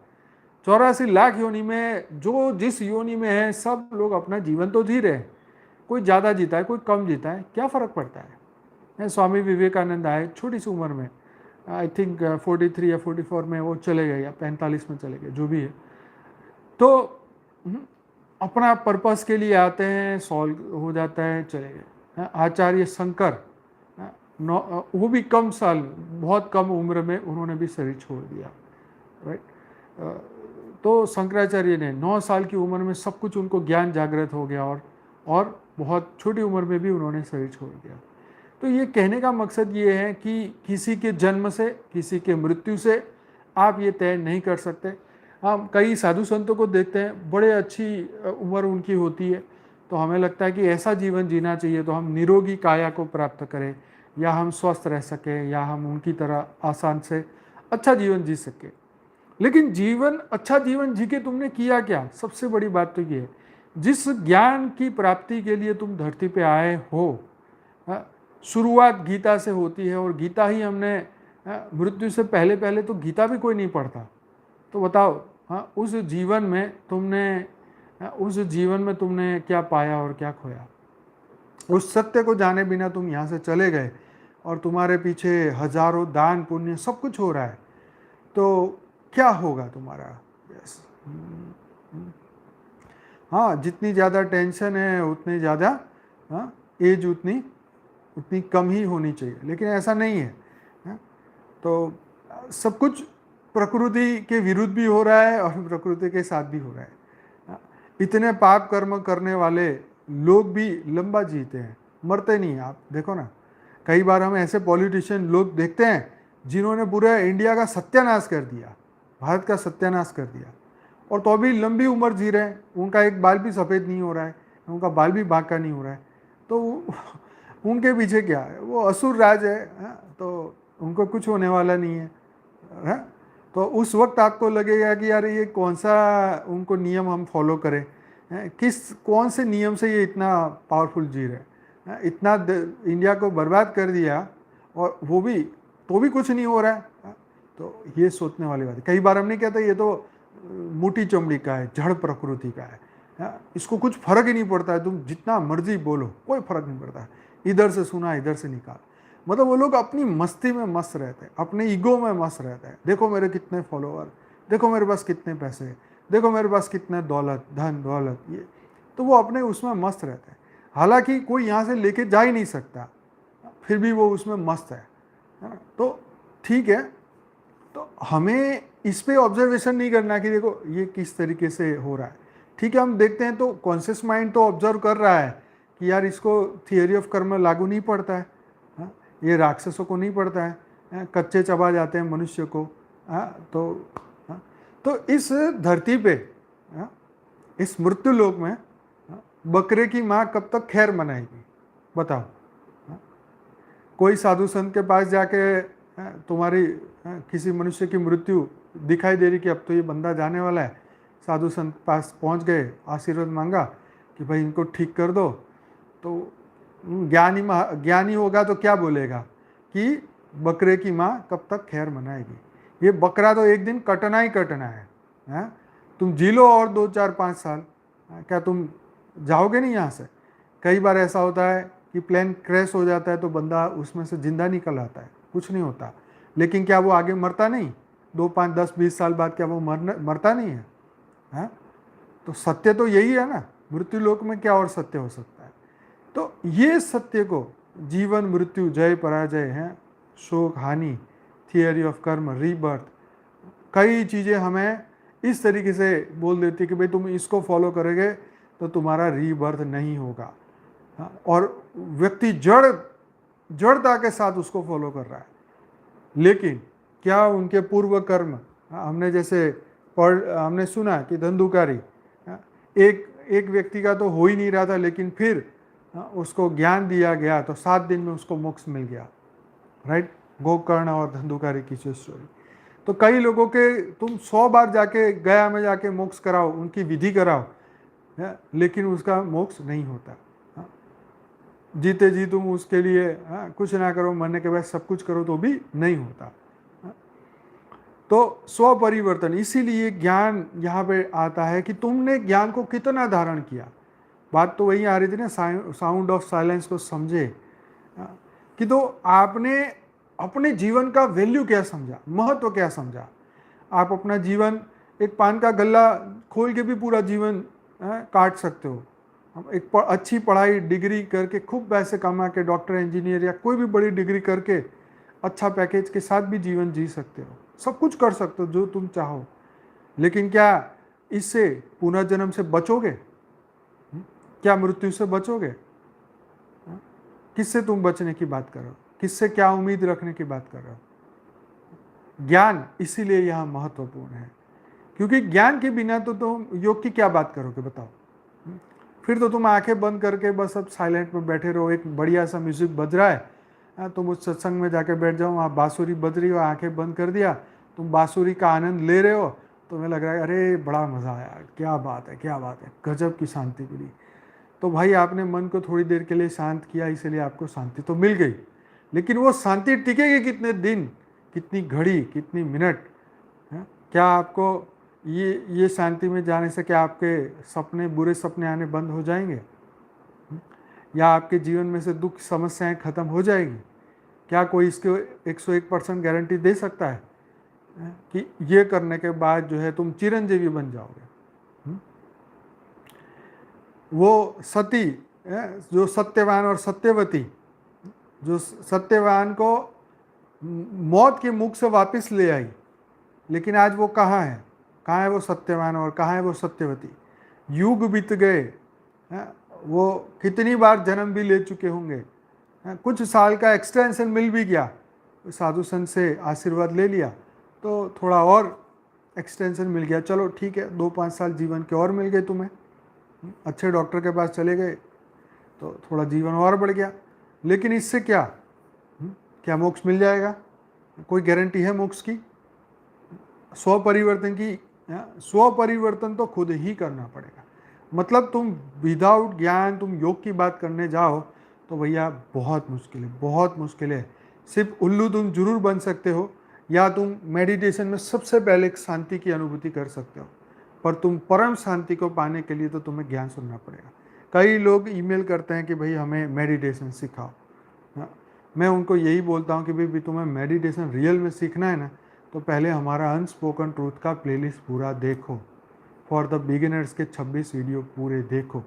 84 लाख योनि में जो जिस योनि में है सब लोग अपना जीवन तो जी रहे हैं। कोई ज़्यादा जीता है, कोई कम जीता है, क्या फ़र्क पड़ता है। स्वामी विवेकानंद आए छोटी सी उम्र में, आई थिंक 43 या 44 में वो चले गए, या 45 में चले गए, जो भी है। तो अपना पर्पस के लिए आते हैं, सॉल्व हो जाता है, चले गए। आचार्य शंकर, वो भी कम साल, बहुत कम उम्र में उन्होंने भी शरीर छोड़ दिया, राइट। तो शंकराचार्य ने 9 साल की उम्र में सब कुछ उनको ज्ञान जागृत हो गया, और बहुत छोटी उम्र में भी उन्होंने शरीर छोड़ दिया। तो ये कहने का मकसद ये है कि किसी के जन्म से, किसी के मृत्यु से आप ये तय नहीं कर सकते। हम कई साधु संतों को देखते हैं, बड़े अच्छी उम्र उनकी होती है, तो हमें लगता है कि ऐसा जीवन जीना चाहिए तो हम निरोगी काया को प्राप्त करें, या हम स्वस्थ रह सकें, या हम उनकी तरह आसान से अच्छा जीवन जी सकें। लेकिन जीवन, अच्छा जीवन जी के तुमने किया क्या? सबसे बड़ी बात तो ये है, जिस ज्ञान की प्राप्ति के लिए तुम धरती पे आए हो, शुरुआत गीता से होती है, और गीता ही हमने, मृत्यु से पहले पहले तो गीता भी कोई नहीं पढ़ता। तो बताओ, उस जीवन में तुमने क्या पाया और क्या खोया? उस सत्य को जाने बिना तुम यहाँ से चले गए, और तुम्हारे पीछे हजारों दान पुण्य सब कुछ हो रहा है, तो क्या होगा तुम्हारा? यस, हाँ, जितनी ज़्यादा टेंशन है उतनी ज़्यादा एज उतनी कम ही होनी चाहिए, लेकिन ऐसा नहीं है। तो सब कुछ प्रकृति के विरुद्ध भी हो रहा है, और प्रकृति के साथ भी हो रहा है। इतने पाप कर्म करने वाले लोग भी लंबा जीते हैं, मरते नहीं हैं। आप देखो ना, कई बार हम ऐसे पॉलिटिशियन लोग देखते हैं जिन्होंने पूरे इंडिया का सत्यानाश कर दिया, भारत का सत्यानाश कर दिया, और तो अभी लंबी उम्र जी रहे हैं, उनका एक बाल भी सफ़ेद नहीं हो रहा है, उनका बाल भी बांका नहीं हो रहा है। तो उनके पीछे क्या है? वो असुर राज है, तो उनको कुछ होने वाला नहीं है। तो उस वक्त आपको लगेगा कि यार ये कौन सा उनको नियम हम फॉलो करें, कौन से नियम से ये इतना पावरफुल जी रहे हैं, इतना इंडिया को बर्बाद कर दिया, और वो भी तो भी कुछ नहीं हो रहा है। तो ये सोचने वाली बात है। कई बार हम नहीं कहते ये तो मोटी चमड़ी का है, जड़ प्रकृति का है, इसको कुछ फर्क ही नहीं पड़ता है, तुम जितना मर्जी बोलो कोई फर्क नहीं पड़ता है, इधर से सुना इधर से निकाल। मतलब वो लोग अपनी मस्ती में मस्त रहते हैं, अपने ईगो में मस्त रहते हैं। देखो मेरे कितने फॉलोअर, देखो मेरे पास कितने पैसे, देखो मेरे पास कितने दौलत, धन दौलत, ये तो वो अपने उसमें मस्त रहते हैं। हालांकि कोई यहाँ से लेके जा ही नहीं सकता, फिर भी वो उसमें मस्त है ना। तो ठीक है, तो हमें इस पे ऑब्जर्वेशन नहीं करना कि देखो ये किस तरीके से हो रहा है। ठीक है, हम देखते हैं तो कॉन्शियस माइंड तो ऑब्जर्व कर रहा है कि यार इसको थियोरी ऑफ कर्म लागू नहीं पड़ता है, ये राक्षसों को नहीं पड़ता है, कच्चे चबा जाते हैं मनुष्य को। तो इस धरती पे, इस मृत्यु लोक में बकरे की माँ कब तक खैर मनाएगी? बताओ। कोई साधु संत के पास जाके तुम्हारी किसी मनुष्य की मृत्यु दिखाई दे रही कि अब तो ये बंदा जाने वाला है, साधु संत पास पहुंच गए, आशीर्वाद मांगा कि भाई इनको ठीक कर दो, तो ज्ञानी होगा तो क्या बोलेगा कि बकरे की माँ कब तक खैर मनाएगी? ये बकरा तो एक दिन कटना ही कटना है। तुम जी लो और 2 4 5 साल, क्या तुम जाओगे नहीं यहाँ से? कई बार ऐसा होता है कि प्लेन क्रैश हो जाता है तो बंदा उसमें से जिंदा निकल आता है, कुछ नहीं होता, लेकिन क्या वो आगे मरता नहीं? 2 5 10 20 साल बाद क्या वो मरता नहीं है? तो सत्य तो यही है ना, मृत्यु लोक में क्या और सत्य हो सकता है? तो ये सत्य को, जीवन मृत्यु, जय पराजय है, शोक हानि, थियरी ऑफ कर्म, रीबर्थ, कई चीज़ें हमें इस तरीके से बोल देती है कि भाई तुम इसको फॉलो करोगे तो तुम्हारा रीबर्थ नहीं होगा, और व्यक्ति जड़ता के साथ उसको फॉलो कर रहा है। लेकिन क्या उनके पूर्व कर्म, हमने जैसे हमने सुना कि धंधुकारी, एक व्यक्ति का तो हो ही नहीं रहा था, लेकिन फिर उसको ज्ञान दिया गया तो 7 दिन में उसको मोक्ष मिल गया, राइट, गोकर्ण और धंधुकारी की जो स्टोरी। तो कई लोगों के तुम 100 बार जाके गया में जाके मोक्ष कराओ, उनकी विधि कराओ, लेकिन उसका मोक्ष नहीं होता। जीते जी तुम उसके लिए कुछ ना करो, मरने के बाद सब कुछ करो तो भी नहीं होता। तो स्व परिवर्तन, इसीलिए ज्ञान यहाँ पे आता है कि तुमने ज्ञान को कितना धारण किया। बात तो वही आ रही थी ना, साउंड ऑफ साइलेंस को समझे कि तो आपने अपने जीवन का वैल्यू क्या समझा, महत्व क्या समझा। आप अपना जीवन एक पान का गल्ला खोल के भी पूरा जीवन काट सकते हो। एक अच्छी पढ़ाई डिग्री करके खूब पैसे कमा के डॉक्टर इंजीनियर या कोई भी बड़ी डिग्री करके अच्छा पैकेज के साथ भी जीवन जी सकते हो, सब कुछ कर सकते हो जो तुम चाहो। लेकिन क्या इससे पुनर्जन्म से बचोगे? क्या मृत्यु से बचोगे? किससे तुम बचने की बात कर रहे हो? किससे क्या उम्मीद रखने की बात कर रहे हो? ज्ञान इसीलिए यहाँ महत्वपूर्ण है, क्योंकि ज्ञान के बिना तो तुम योग की क्या बात करोगे बताओ। फिर तो तुम आंखें बंद करके बस अब साइलेंट में बैठे रहो, एक बढ़िया सा म्यूजिक बज रहा है, तुम उस सत्संग में जाके बैठ जाओ, वहाँ बांसुरी बज रही हो, आंखें बंद कर दिया, तुम बांसुरी का आनंद ले रहे हो, तुम्हें लग रहा है अरे बड़ा मज़ा आया, क्या बात है क्या बात है, गजब की शांति मिली। तो भाई आपने मन को थोड़ी देर के लिए शांत किया, इसलिए आपको शांति तो मिल गई, लेकिन वो शांति टिकेगी कितने दिन, कितनी घड़ी, कितनी मिनट? क्या आपको ये शांति में जाने से क्या आपके सपने, बुरे सपने आने बंद हो जाएंगे? या आपके जीवन में से दुख समस्याएं खत्म हो जाएगी? क्या कोई इसके 101% गारंटी दे सकता है कि ये करने के बाद जो है तुम चिरंजीवी बन जाओगे? वो सती जो सत्यवान और सत्यवती, जो सत्यवान को मौत के मुख से वापस ले आई, लेकिन आज वो कहाँ है? कहाँ है वो सत्यवान और कहाँ है वो सत्यवती? युग बीत गए, वो कितनी बार जन्म भी ले चुके होंगे, कुछ साल का एक्सटेंशन मिल भी गया, साधु संत से आशीर्वाद ले लिया तो थोड़ा और एक्सटेंशन मिल गया, चलो ठीक है 2-5 साल जीवन के और मिल गए तुम्हें, अच्छे डॉक्टर के पास चले गए तो थोड़ा जीवन और बढ़ गया। लेकिन इससे क्या क्या मोक्ष मिल जाएगा? कोई गारंटी है मोक्ष की? स्व परिवर्तन की, स्व परिवर्तन तो खुद ही करना पड़ेगा। मतलब तुम विदाउट ज्ञान तुम योग की बात करने जाओ तो भैया बहुत मुश्किल है, बहुत मुश्किल है। सिर्फ उल्लू तुम जरूर बन सकते हो, या तुम मेडिटेशन में सबसे पहले एक शांति की अनुभूति कर सकते हो, पर तुम परम शांति को पाने के लिए तो तुम्हें ज्ञान सुनना पड़ेगा। कई लोग ईमेल करते हैं कि भाई हमें मेडिटेशन सिखाओ। मैं उनको यही बोलता हूँ कि भाई तुम्हें मेडिटेशन रियल में सीखना है ना, तो पहले हमारा अनस्पोकन ट्रूथ का प्लेलिस्ट पूरा देखो, फॉर द बिगिनर्स के 26 वीडियो पूरे देखो,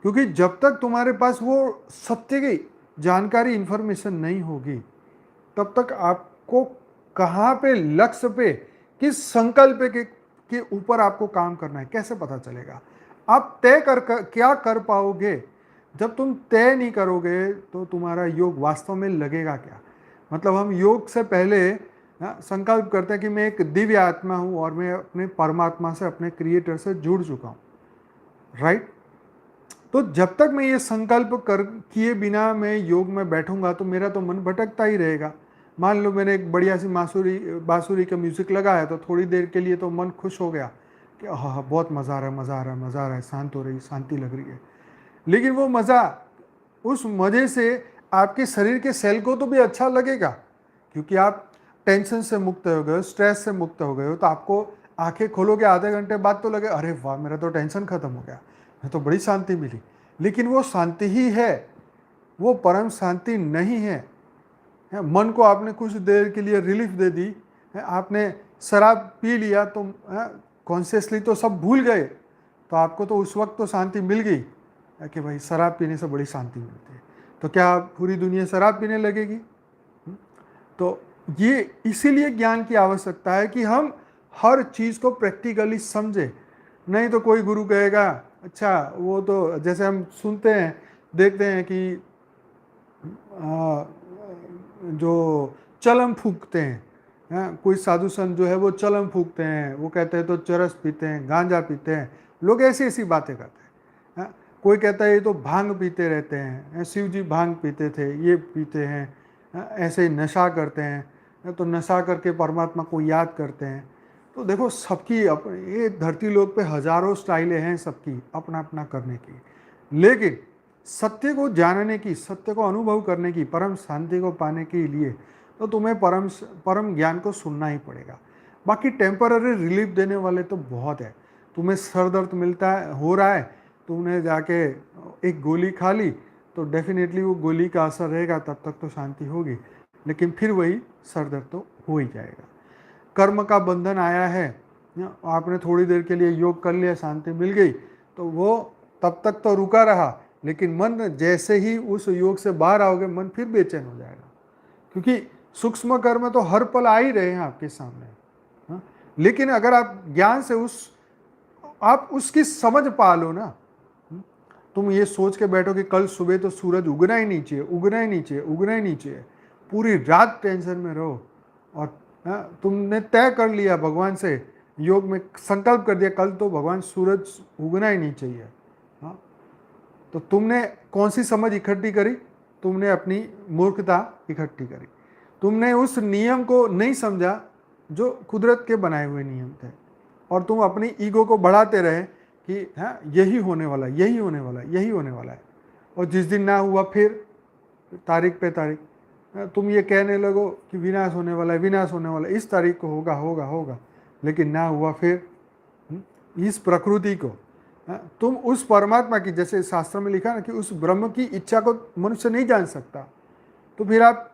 क्योंकि जब तक तुम्हारे पास वो सत्य की जानकारी, इन्फॉर्मेशन नहीं होगी, तब तक आपको कहाँ पे, लक्ष्य पे, किस संकल्प के ऊपर आपको काम करना है कैसे पता चलेगा? आप तय कर क्या कर पाओगे? जब तुम तय नहीं करोगे तो तुम्हारा योग वास्तव में लगेगा क्या? मतलब हम योग से पहले संकल्प करते हैं कि मैं एक दिव्य आत्मा हूँ और मैं अपने परमात्मा से, अपने क्रिएटर से जुड़ चुका हूँ, राइट? तो जब तक मैं ये संकल्प कर किए बिना मैं योग में बैठूंगा तो मेरा तो मन भटकता ही रहेगा। मान लो मैंने एक बढ़िया सी बांसुरी का म्यूजिक लगाया तो थोड़ी देर के लिए तो मन खुश हो गया कि हाँ बहुत मज़ा आ रहा है, मज़ा आ रहा है, मज़ा आ रहा है, शांत हो रही, शांति लग रही है। लेकिन वो मज़ा, उस मज़े से आपके शरीर के सेल को तो भी अच्छा लगेगा, क्योंकि आप टेंशन से मुक्त हो गए हो, स्ट्रेस से मुक्त हो गए हो, तो आपको आंखें खोलोगे आधे घंटे बाद तो लगे अरे वाह मेरा तो टेंशन खत्म हो गया, मैं तो बड़ी शांति मिली। लेकिन वो शांति ही है, वो परम शांति नहीं है। मन को आपने कुछ देर के लिए रिलीफ दे दी, आपने शराब पी लिया तो कॉन्शियसली तो सब भूल गए, तो आपको तो उस वक्त तो शांति मिल गई कि भाई शराब पीने से बड़ी शांति मिलती है, तो क्या पूरी दुनिया शराब पीने लगेगी? तो ये इसीलिए ज्ञान की आवश्यकता है कि हम हर चीज़ को प्रैक्टिकली समझे। नहीं तो कोई गुरु कहेगा अच्छा वो तो, जैसे हम सुनते हैं देखते हैं कि जो चलम फूकते हैं, कोई साधु संत जो है वो चलम फूकते हैं, वो कहते हैं तो चरस पीते हैं, गांजा पीते हैं, लोग ऐसी ऐसी बातें करते हैं। कोई कहता है ये तो भांग पीते रहते हैं, शिव जी भांग पीते थे, ये पीते हैं, ऐसे नशा करते हैं, तो नशा करके परमात्मा को याद करते हैं। तो देखो सबकी ये धरती लोक पे हजारों स्टाइलें हैं सबकी अपना अपना करने की, लेकिन सत्य को जानने की, सत्य को अनुभव करने की, परम शांति को पाने के लिए तो तुम्हें परम परम ज्ञान को सुनना ही पड़ेगा। बाकी टेम्पररी रिलीफ देने वाले तो बहुत है। तुम्हें सर दर्द मिलता है, हो रहा है, तुमने जाके एक गोली खा ली तो डेफिनेटली वो गोली का असर रहेगा, तब तक तो शांति होगी, लेकिन फिर वही सर दर्द तो हो ही जाएगा। कर्म का बंधन आया है, आपने थोड़ी देर के लिए योग कर लिया, शांति मिल गई, तो वो तब तक तो रुका रहा, लेकिन मन जैसे ही उस योग से बाहर आओगे मन फिर बेचैन हो जाएगा, क्योंकि सूक्ष्म कर्म तो हर पल आ ही रहे हैं आपके सामने। हाँ? लेकिन अगर आप ज्ञान से आप उसकी समझ पा लो ना, तुम ये सोच के बैठो कि कल सुबह तो सूरज उगना ही नहीं चाहिए, उगना ही नहीं चाहिए, उगना ही नहीं चाहिए, पूरी रात टेंशन में रहो, और तुमने तय कर लिया भगवान से, योग में संकल्प कर दिया कल तो भगवान सूरज उगना ही नहीं चाहिए। हाँ, तो तुमने कौन सी समझ इकट्ठी करी? तुमने अपनी मूर्खता इकट्ठी करी। तुमने उस नियम को नहीं समझा जो कुदरत के बनाए हुए नियम थे, और तुम अपनी ईगो को बढ़ाते रहे कि हाँ यही होने वाला, यही होने वाला, यही होने वाला है, और जिस दिन ना हुआ फिर तारीख पे तारीख तुम ये कहने लगो कि विनाश होने वाला है, विनाश होने वाला है, इस तारीख को होगा होगा होगा, लेकिन ना हुआ फिर। इस प्रकृति को तुम उस परमात्मा की, जैसे शास्त्र में लिखा ना कि उस ब्रह्म की इच्छा को मनुष्य नहीं जान सकता, तो फिर आप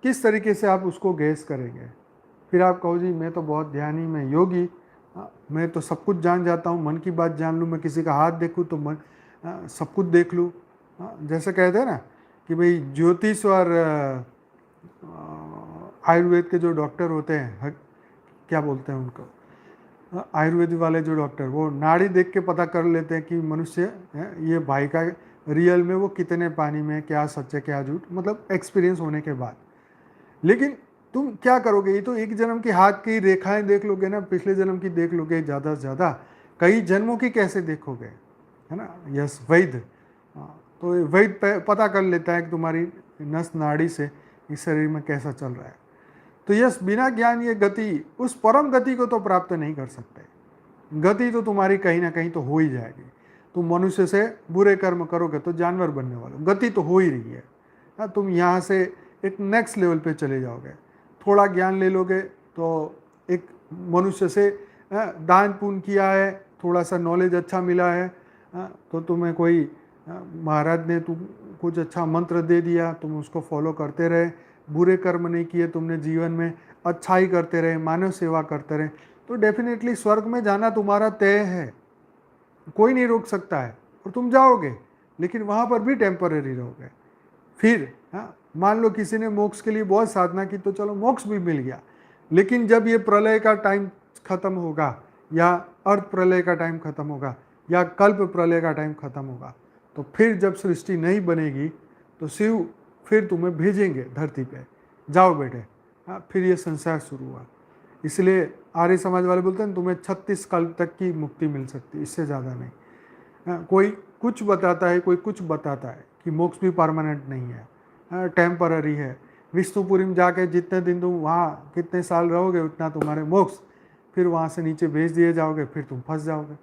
किस तरीके से आप उसको गैस करेंगे? फिर आप कहो जी मैं तो बहुत ध्यानी, मैं योगी, मैं तो सब कुछ जान जाता हूँ, मन की बात जान लूँ, मैं किसी का हाथ देखूँ तो मन सब कुछ देख लूँ। जैसे कहते हैं ना कि भाई ज्योतिष और आयुर्वेद के जो डॉक्टर होते हैं, क्या बोलते हैं उनको, आयुर्वेद वाले जो डॉक्टर, वो नाड़ी देख के पता कर लेते हैं कि मनुष्य ये भाई का रियल में वो कितने पानी में, क्या सच है क्या झूठ, मतलब एक्सपीरियंस होने के बाद। लेकिन तुम क्या करोगे? ये तो एक जन्म की हाथ की रेखाएं देख लोगे ना, पिछले जन्म की देख लोगे ज़्यादा से ज़्यादा, कई जन्मों की कैसे देखोगे, है ना? यस वैद्य, तो वैद्य पता कर लेता है कि तुम्हारी नस नाड़ी से इस शरीर में कैसा चल रहा है। तो यस बिना ज्ञान ये गति, उस परम गति को तो प्राप्त नहीं कर सकते। गति तो तुम्हारी कहीं ना कहीं तो हो ही जाएगी। तुम मनुष्य से बुरे कर्म करोगे तो जानवर बनने वाले, गति तो हो ही रही है। तुम यहाँ से एक नेक्स्ट लेवल पे चले जाओगे, थोड़ा ज्ञान ले लोगे तो एक मनुष्य से दान पुण्य किया है, थोड़ा सा नॉलेज अच्छा मिला है, तो तुम्हें कोई महाराज ने तुम कुछ अच्छा मंत्र दे दिया, तुम उसको फॉलो करते रहे, बुरे कर्म नहीं किए तुमने जीवन में, अच्छाई करते रहे, मानव सेवा करते रहे, तो डेफिनेटली स्वर्ग में जाना तुम्हारा तय है, कोई नहीं रोक सकता है, और तुम जाओगे, लेकिन वहाँ पर भी टेम्पररी रहोगे। फिर मान लो किसी ने मोक्ष के लिए बहुत साधना की तो चलो मोक्ष भी मिल गया, लेकिन जब ये प्रलय का टाइम खत्म होगा, या अर्थ प्रलय का टाइम खत्म होगा, या कल्प प्रलय का टाइम खत्म होगा, तो फिर जब सृष्टि नहीं बनेगी तो शिव फिर तुम्हें भेजेंगे धरती पे, जाओ बेटे, फिर ये संसार शुरू हुआ। इसलिए आर्य समाज वाले बोलते हैं तुम्हें 36 कल्प तक की मुक्ति मिल सकती है, इससे ज़्यादा नहीं। कोई कुछ बताता है, कोई कुछ बताता है कि मोक्ष भी परमानेंट नहीं है, टेम्पररी है। विष्णुपुरी में जाके जितने दिन तुम वहाँ कितने साल रहोगे उतना तुम्हारे मोक्ष, फिर वहाँ से नीचे भेज दिए जाओगे, फिर तुम फंस जाओगे।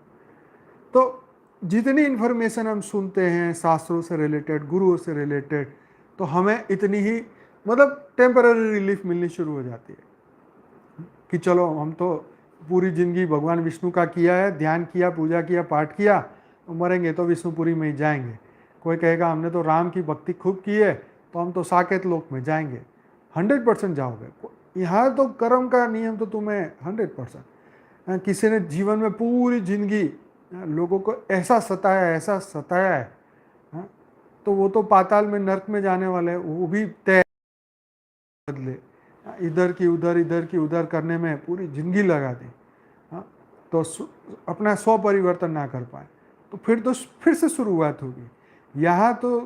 तो जितनी इन्फॉर्मेशन हम सुनते हैं शास्त्रों से रिलेटेड, गुरुओं से रिलेटेड, तो हमें इतनी ही मतलब टेम्पररी रिलीफ मिलनी शुरू हो जाती है कि चलो हम तो पूरी ज़िंदगी भगवान विष्णु का किया है, ध्यान किया, पूजा किया, पाठ किया, तो मरेंगे तो विष्णुपुरी में ही जाएंगे। कोई कहेगा हमने तो राम की भक्ति खूब की है तो हम तो साकेत लोक में जाएंगे। 100% जाओगे। यहाँ तो कर्म का नियम तो तुम्हें 100%। किसी ने जीवन में पूरी जिंदगी लोगों को ऐसा सताया, ऐसा सताया है, तो वो तो पाताल में, नर्क में जाने वाले हैं, वो भी तय बदले, इधर की उधर, इधर की उधर करने में पूरी जिंदगी लगा दी, तो अपना स्व परिवर्तन ना कर पाए, तो फिर से शुरुआत होगी। यहाँ तो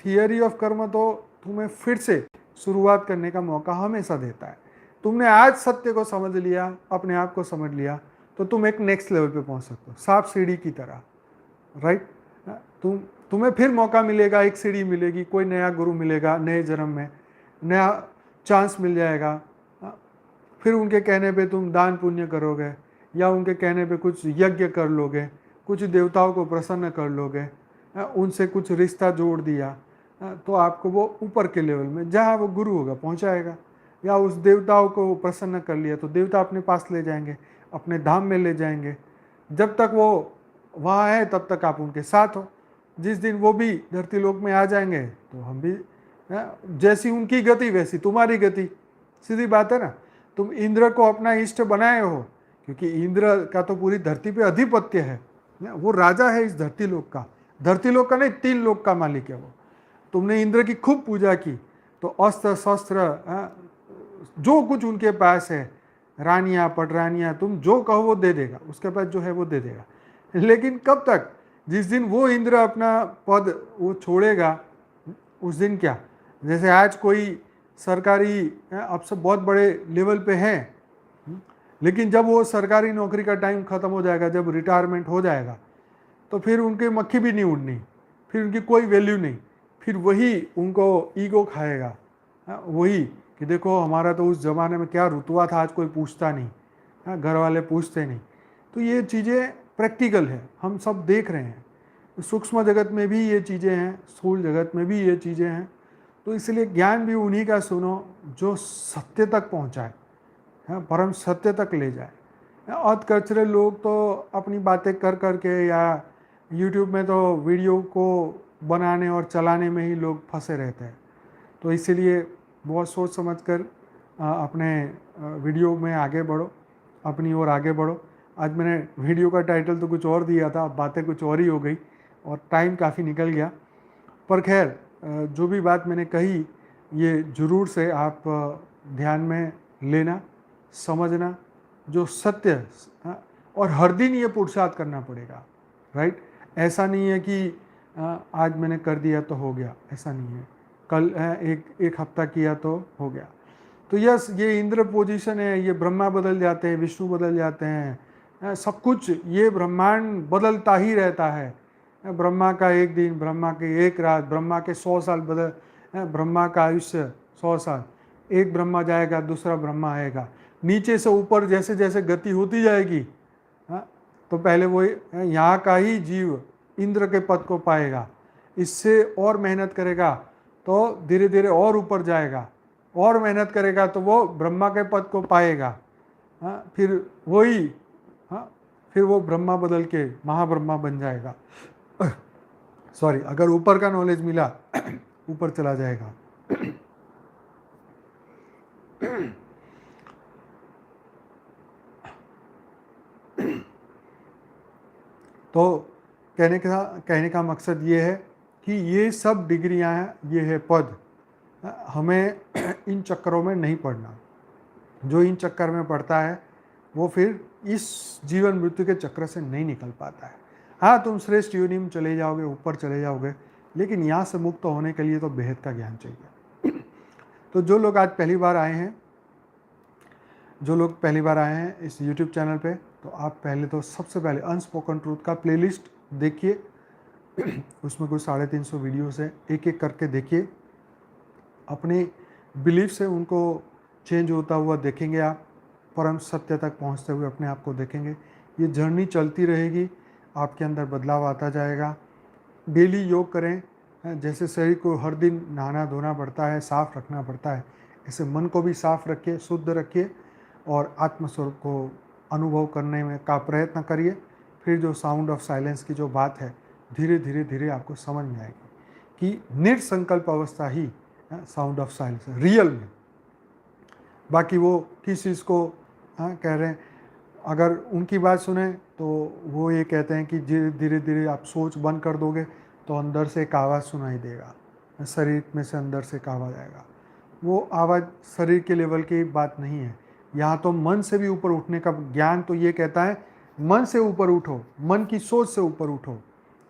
थियरी ऑफ कर्म तो तुम्हें फिर से शुरुआत करने का मौका हमेशा देता है। तुमने आज सत्य को समझ लिया, अपने आप को समझ लिया, तो तुम एक नेक्स्ट लेवल पे पहुँच सकते हो, सांप सीढ़ी की तरह, राइट। तुम्हें फिर मौका मिलेगा, एक सीढ़ी मिलेगी, कोई नया गुरु मिलेगा नए जन्म में, नया चांस मिल जाएगा। फिर उनके कहने पे तुम दान पुण्य करोगे, या उनके कहने पे कुछ यज्ञ कर लोगे, कुछ देवताओं को प्रसन्न कर लोगे, उनसे कुछ रिश्ता जोड़ दिया, तो आपको वो ऊपर के लेवल में जहाँ वो गुरु होगा पहुँचाएगा। या उस देवताओं को प्रसन्न कर लिया तो देवता अपने पास ले जाएंगे, अपने धाम में ले जाएंगे। जब तक वो वहाँ है तब तक आप उनके साथ हो। जिस दिन वो भी धरती लोक में आ जाएंगे तो हम भी, जैसी उनकी गति वैसी तुम्हारी गति। सीधी बात है ना। तुम इंद्र को अपना इष्ट बनाए हो, क्योंकि इंद्र का तो पूरी धरती पे अधिपत्य है, वो राजा है इस धरती लोक का। धरती लोक का नहीं, 3 लोक का मालिक है वो। तुमने इंद्र की खूब पूजा की तो अस्त्र शस्त्र जो कुछ उनके पास है, रानियाँ पटरानियाँ, तुम जो कहो वो दे देगा, उसके पास जो है वो दे देगा। लेकिन कब तक? जिस दिन वो इंद्र अपना पद वो छोड़ेगा, उस दिन क्या? जैसे आज कोई सरकारी अफसर बहुत बड़े लेवल पे हैं, लेकिन जब वो सरकारी नौकरी का टाइम ख़त्म हो जाएगा, जब रिटायरमेंट हो जाएगा, तो फिर उनके मक्खी भी नहीं उड़नी, फिर उनकी कोई वैल्यू नहीं। फिर वही उनको ईगो खाएगा, वही कि देखो हमारा तो उस ज़माने में क्या रुतबा था, आज कोई पूछता नहीं, घर वाले पूछते नहीं। तो ये चीज़ें प्रैक्टिकल है, हम सब देख रहे हैं। सूक्ष्म जगत में भी ये चीज़ें हैं, स्थूल जगत में भी ये चीज़ें हैं। तो इसलिए ज्ञान भी उन्हीं का सुनो जो सत्य तक पहुँचाए, परम सत्य तक ले जाए। अध कचरे लोग तो अपनी बातें कर करके या यूट्यूब में तो वीडियो को बनाने और चलाने में ही लोग फंसे रहते हैं। तो इसीलिए बहुत सोच समझ कर अपने वीडियो में आगे बढ़ो, अपनी ओर आगे बढ़ो। आज मैंने वीडियो का टाइटल तो कुछ और दिया था, बातें कुछ और ही हो गई और टाइम काफ़ी निकल गया। पर खैर, जो भी बात मैंने कही ये ज़रूर से आप ध्यान में लेना, समझना, जो सत्य, और हर दिन ये पुरुषार्थ करना पड़ेगा, राइट। ऐसा नहीं है कि आज मैंने कर दिया तो हो गया, ऐसा नहीं है। कल एक हफ्ता किया तो हो गया। तो यस, ये इंद्र पोजीशन है, ये ब्रह्मा बदल जाते हैं, विष्णु बदल जाते हैं, सब कुछ ये ब्रह्मांड बदलता ही रहता है। ब्रह्मा का एक दिन, ब्रह्मा की एक रात, ब्रह्मा के 100 साल बदल, ब्रह्मा का आयुष्य 100 साल। एक ब्रह्मा जाएगा, दूसरा ब्रह्मा आएगा। नीचे से ऊपर जैसे जैसे गति होती जाएगी, तो पहले वो यहाँ का ही जीव इंद्र के पद को पाएगा, इससे और मेहनत करेगा तो धीरे धीरे और ऊपर जाएगा, और मेहनत करेगा तो वो ब्रह्मा के पद को पाएगा। फिर वही, फिर वो ब्रह्मा बदल के महाब्रह्मा बन जाएगा। सॉरी, अगर ऊपर का नॉलेज मिला ऊपर चला जाएगा। तो कहने का मकसद ये है कि ये सब डिग्रियां हैं, ये है पद, हमें इन चक्करों में नहीं पड़ना। जो इन चक्कर में पड़ता है वो फिर इस जीवन मृत्यु के चक्र से नहीं निकल पाता है। हाँ, तुम श्रेष्ठ योनि में चले जाओगे, ऊपर चले जाओगे, लेकिन यहाँ से मुक्त होने के लिए तो बेहद का ज्ञान चाहिए। तो जो लोग आज पहली बार आए हैं, इस YouTube चैनल पे, तो आप पहले तो सबसे पहले अनस्पोकन ट्रूथ का प्लेलिस्ट देखिए। उसमें कुछ 350 वीडियोस है, एक एक करके देखिए। अपने बिलीफ से उनको चेंज होता हुआ देखेंगे आप, परम सत्य तक पहुंचते हुए अपने आप को देखेंगे। ये जर्नी चलती रहेगी, आपके अंदर बदलाव आता जाएगा। डेली योग करें, जैसे शरीर को हर दिन नहाना धोना पड़ता है, साफ़ रखना पड़ता है, ऐसे मन को भी साफ़ रखिए, शुद्ध रखिए और आत्मस्वरूप को अनुभव करने में का प्रयत्न करिए। फिर जो साउंड ऑफ साइलेंस की जो बात है, धीरे धीरे धीरे आपको समझ में आएगी कि निर्संकल्प अवस्था ही साउंड ऑफ साइलेंस है रियल में। बाकी वो किस चीज़ को कह रहे हैं, अगर उनकी बात सुने तो वो ये कहते हैं कि धीरे धीरे आप सोच बंद कर दोगे तो अंदर से एक आवाज़ सुनाई देगा, शरीर में से अंदर से एक आवाज़ आएगा। वो आवाज़ शरीर के लेवल की बात नहीं है। यहाँ तो मन से भी ऊपर उठने का ज्ञान तो ये कहता है, मन से ऊपर उठो, मन की सोच से ऊपर उठो,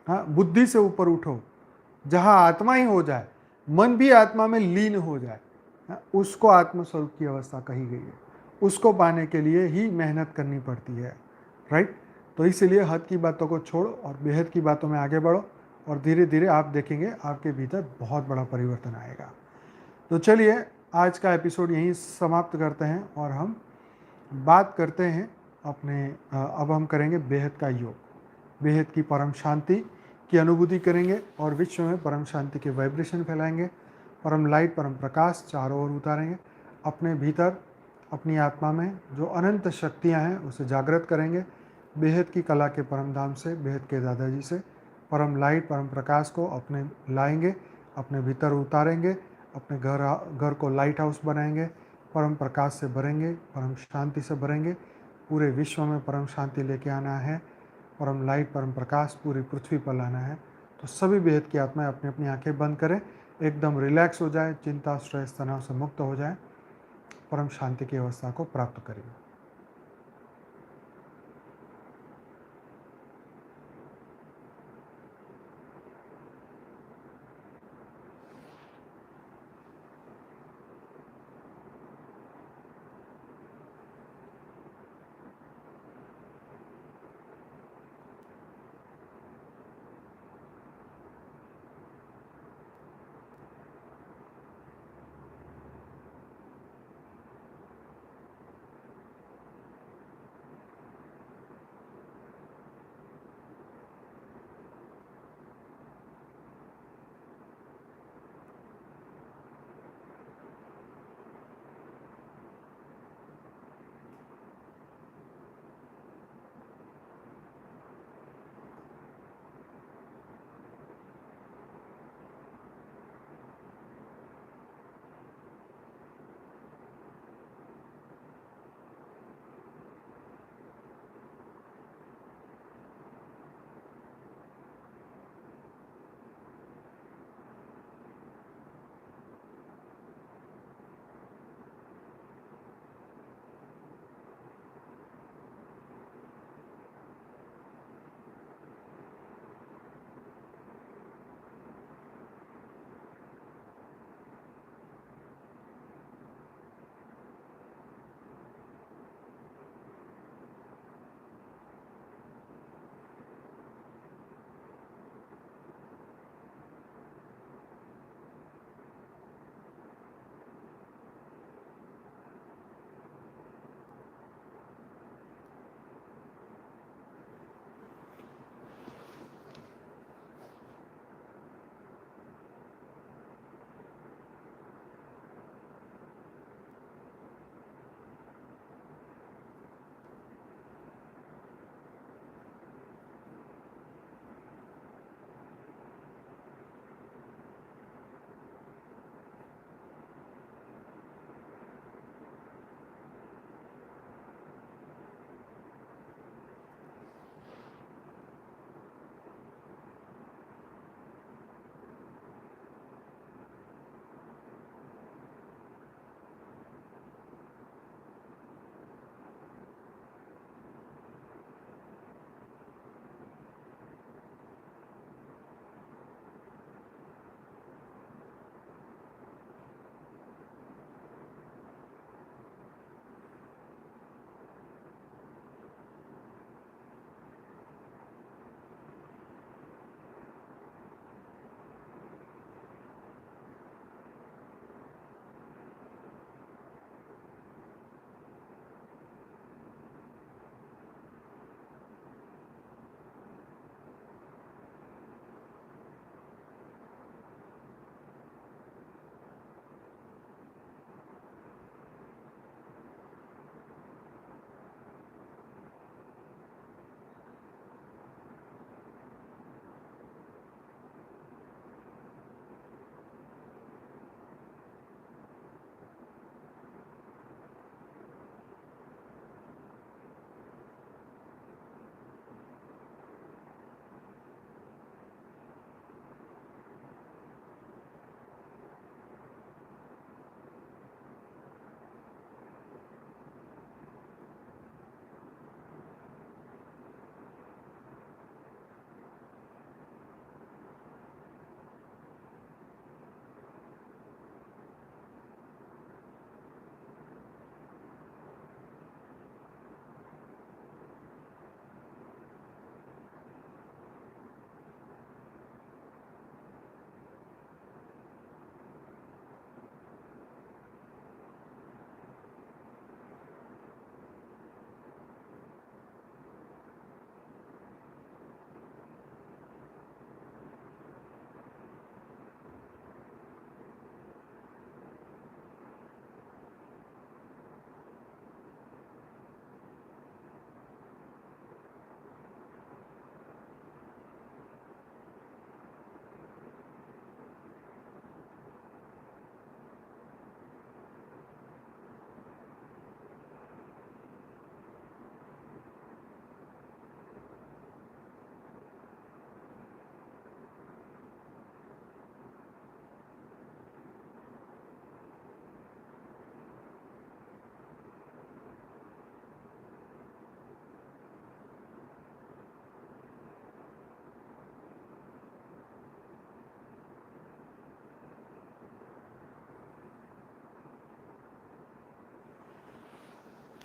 बुद्धि से ऊपर उठो, जहाँ आत्मा ही हो जाए, मन भी आत्मा में लीन हो जाए, उसको आत्मस्वरूप की अवस्था कही गई है। उसको पाने के लिए ही मेहनत करनी पड़ती है, राइट। तो इसलिए हद की बातों को छोड़ो और बेहद की बातों में आगे बढ़ो, और धीरे धीरे आप देखेंगे आपके भीतर बहुत बड़ा परिवर्तन आएगा। तो चलिए, आज का एपिसोड यहीं समाप्त करते हैं और हम बात करते हैं अपने अब हम करेंगे बेहद का योग, बेहद की परम शांति की अनुभूति करेंगे और विश्व में परम शांति के वाइब्रेशन फैलाएंगे। परम लाइट, परम प्रकाश चारों ओर उतारेंगे। अपने भीतर, अपनी आत्मा में जो अनंत शक्तियां हैं उसे जागृत करेंगे। बेहद की कला के परम धाम से, बेहद के दादाजी से परम लाइट, परम प्रकाश को अपने लाएंगे, अपने भीतर उतारेंगे। अपने घर को लाइट हाउस बनाएंगे, परम प्रकाश से भरेंगे, परम शांति से भरेंगे। पूरे विश्व में परम शांति लेके आना है, परम लाइट, परम प्रकाश पूरी पृथ्वी पर लाना है। तो सभी बेहद की आत्माएं अपनी अपनी आंखें बंद करें, एकदम रिलैक्स हो जाए, चिंता, स्ट्रेस, तनाव से मुक्त हो जाए, परम शांति की अवस्था को प्राप्त करिए।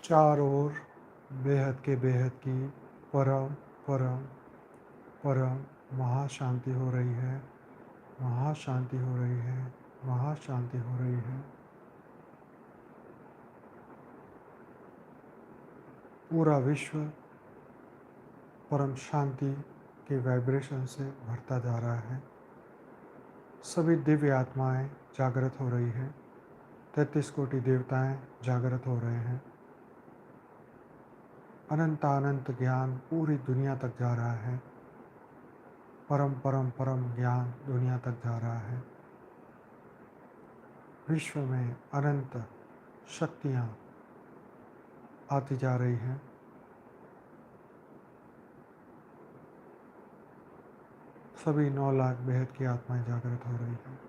चारों ओर बेहद के बेहद की परम परम परम महाशांति हो रही है, महाशांति हो रही है, महाशांति हो रही है। पूरा विश्व परम शांति के वाइब्रेशन से भरता जा रहा है। सभी दिव्य आत्माएं जागृत हो रही है, 33 कोटि देवताएं जागृत हो रहे हैं। अनंत ज्ञान पूरी दुनिया तक जा रहा है। परम परम परम ज्ञान दुनिया तक जा रहा है। विश्व में अनंत शक्तियाँ आती जा रही हैं। सभी 9 लाख बेहद की आत्माएं जागृत हो रही हैं।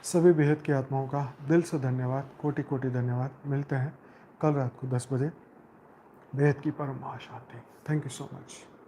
सभी बेहद की आत्माओं का दिल से धन्यवाद, कोटि कोटि धन्यवाद। मिलते हैं कल रात को 10 बजे। बेहद की परम महाशांति। Thank you so much.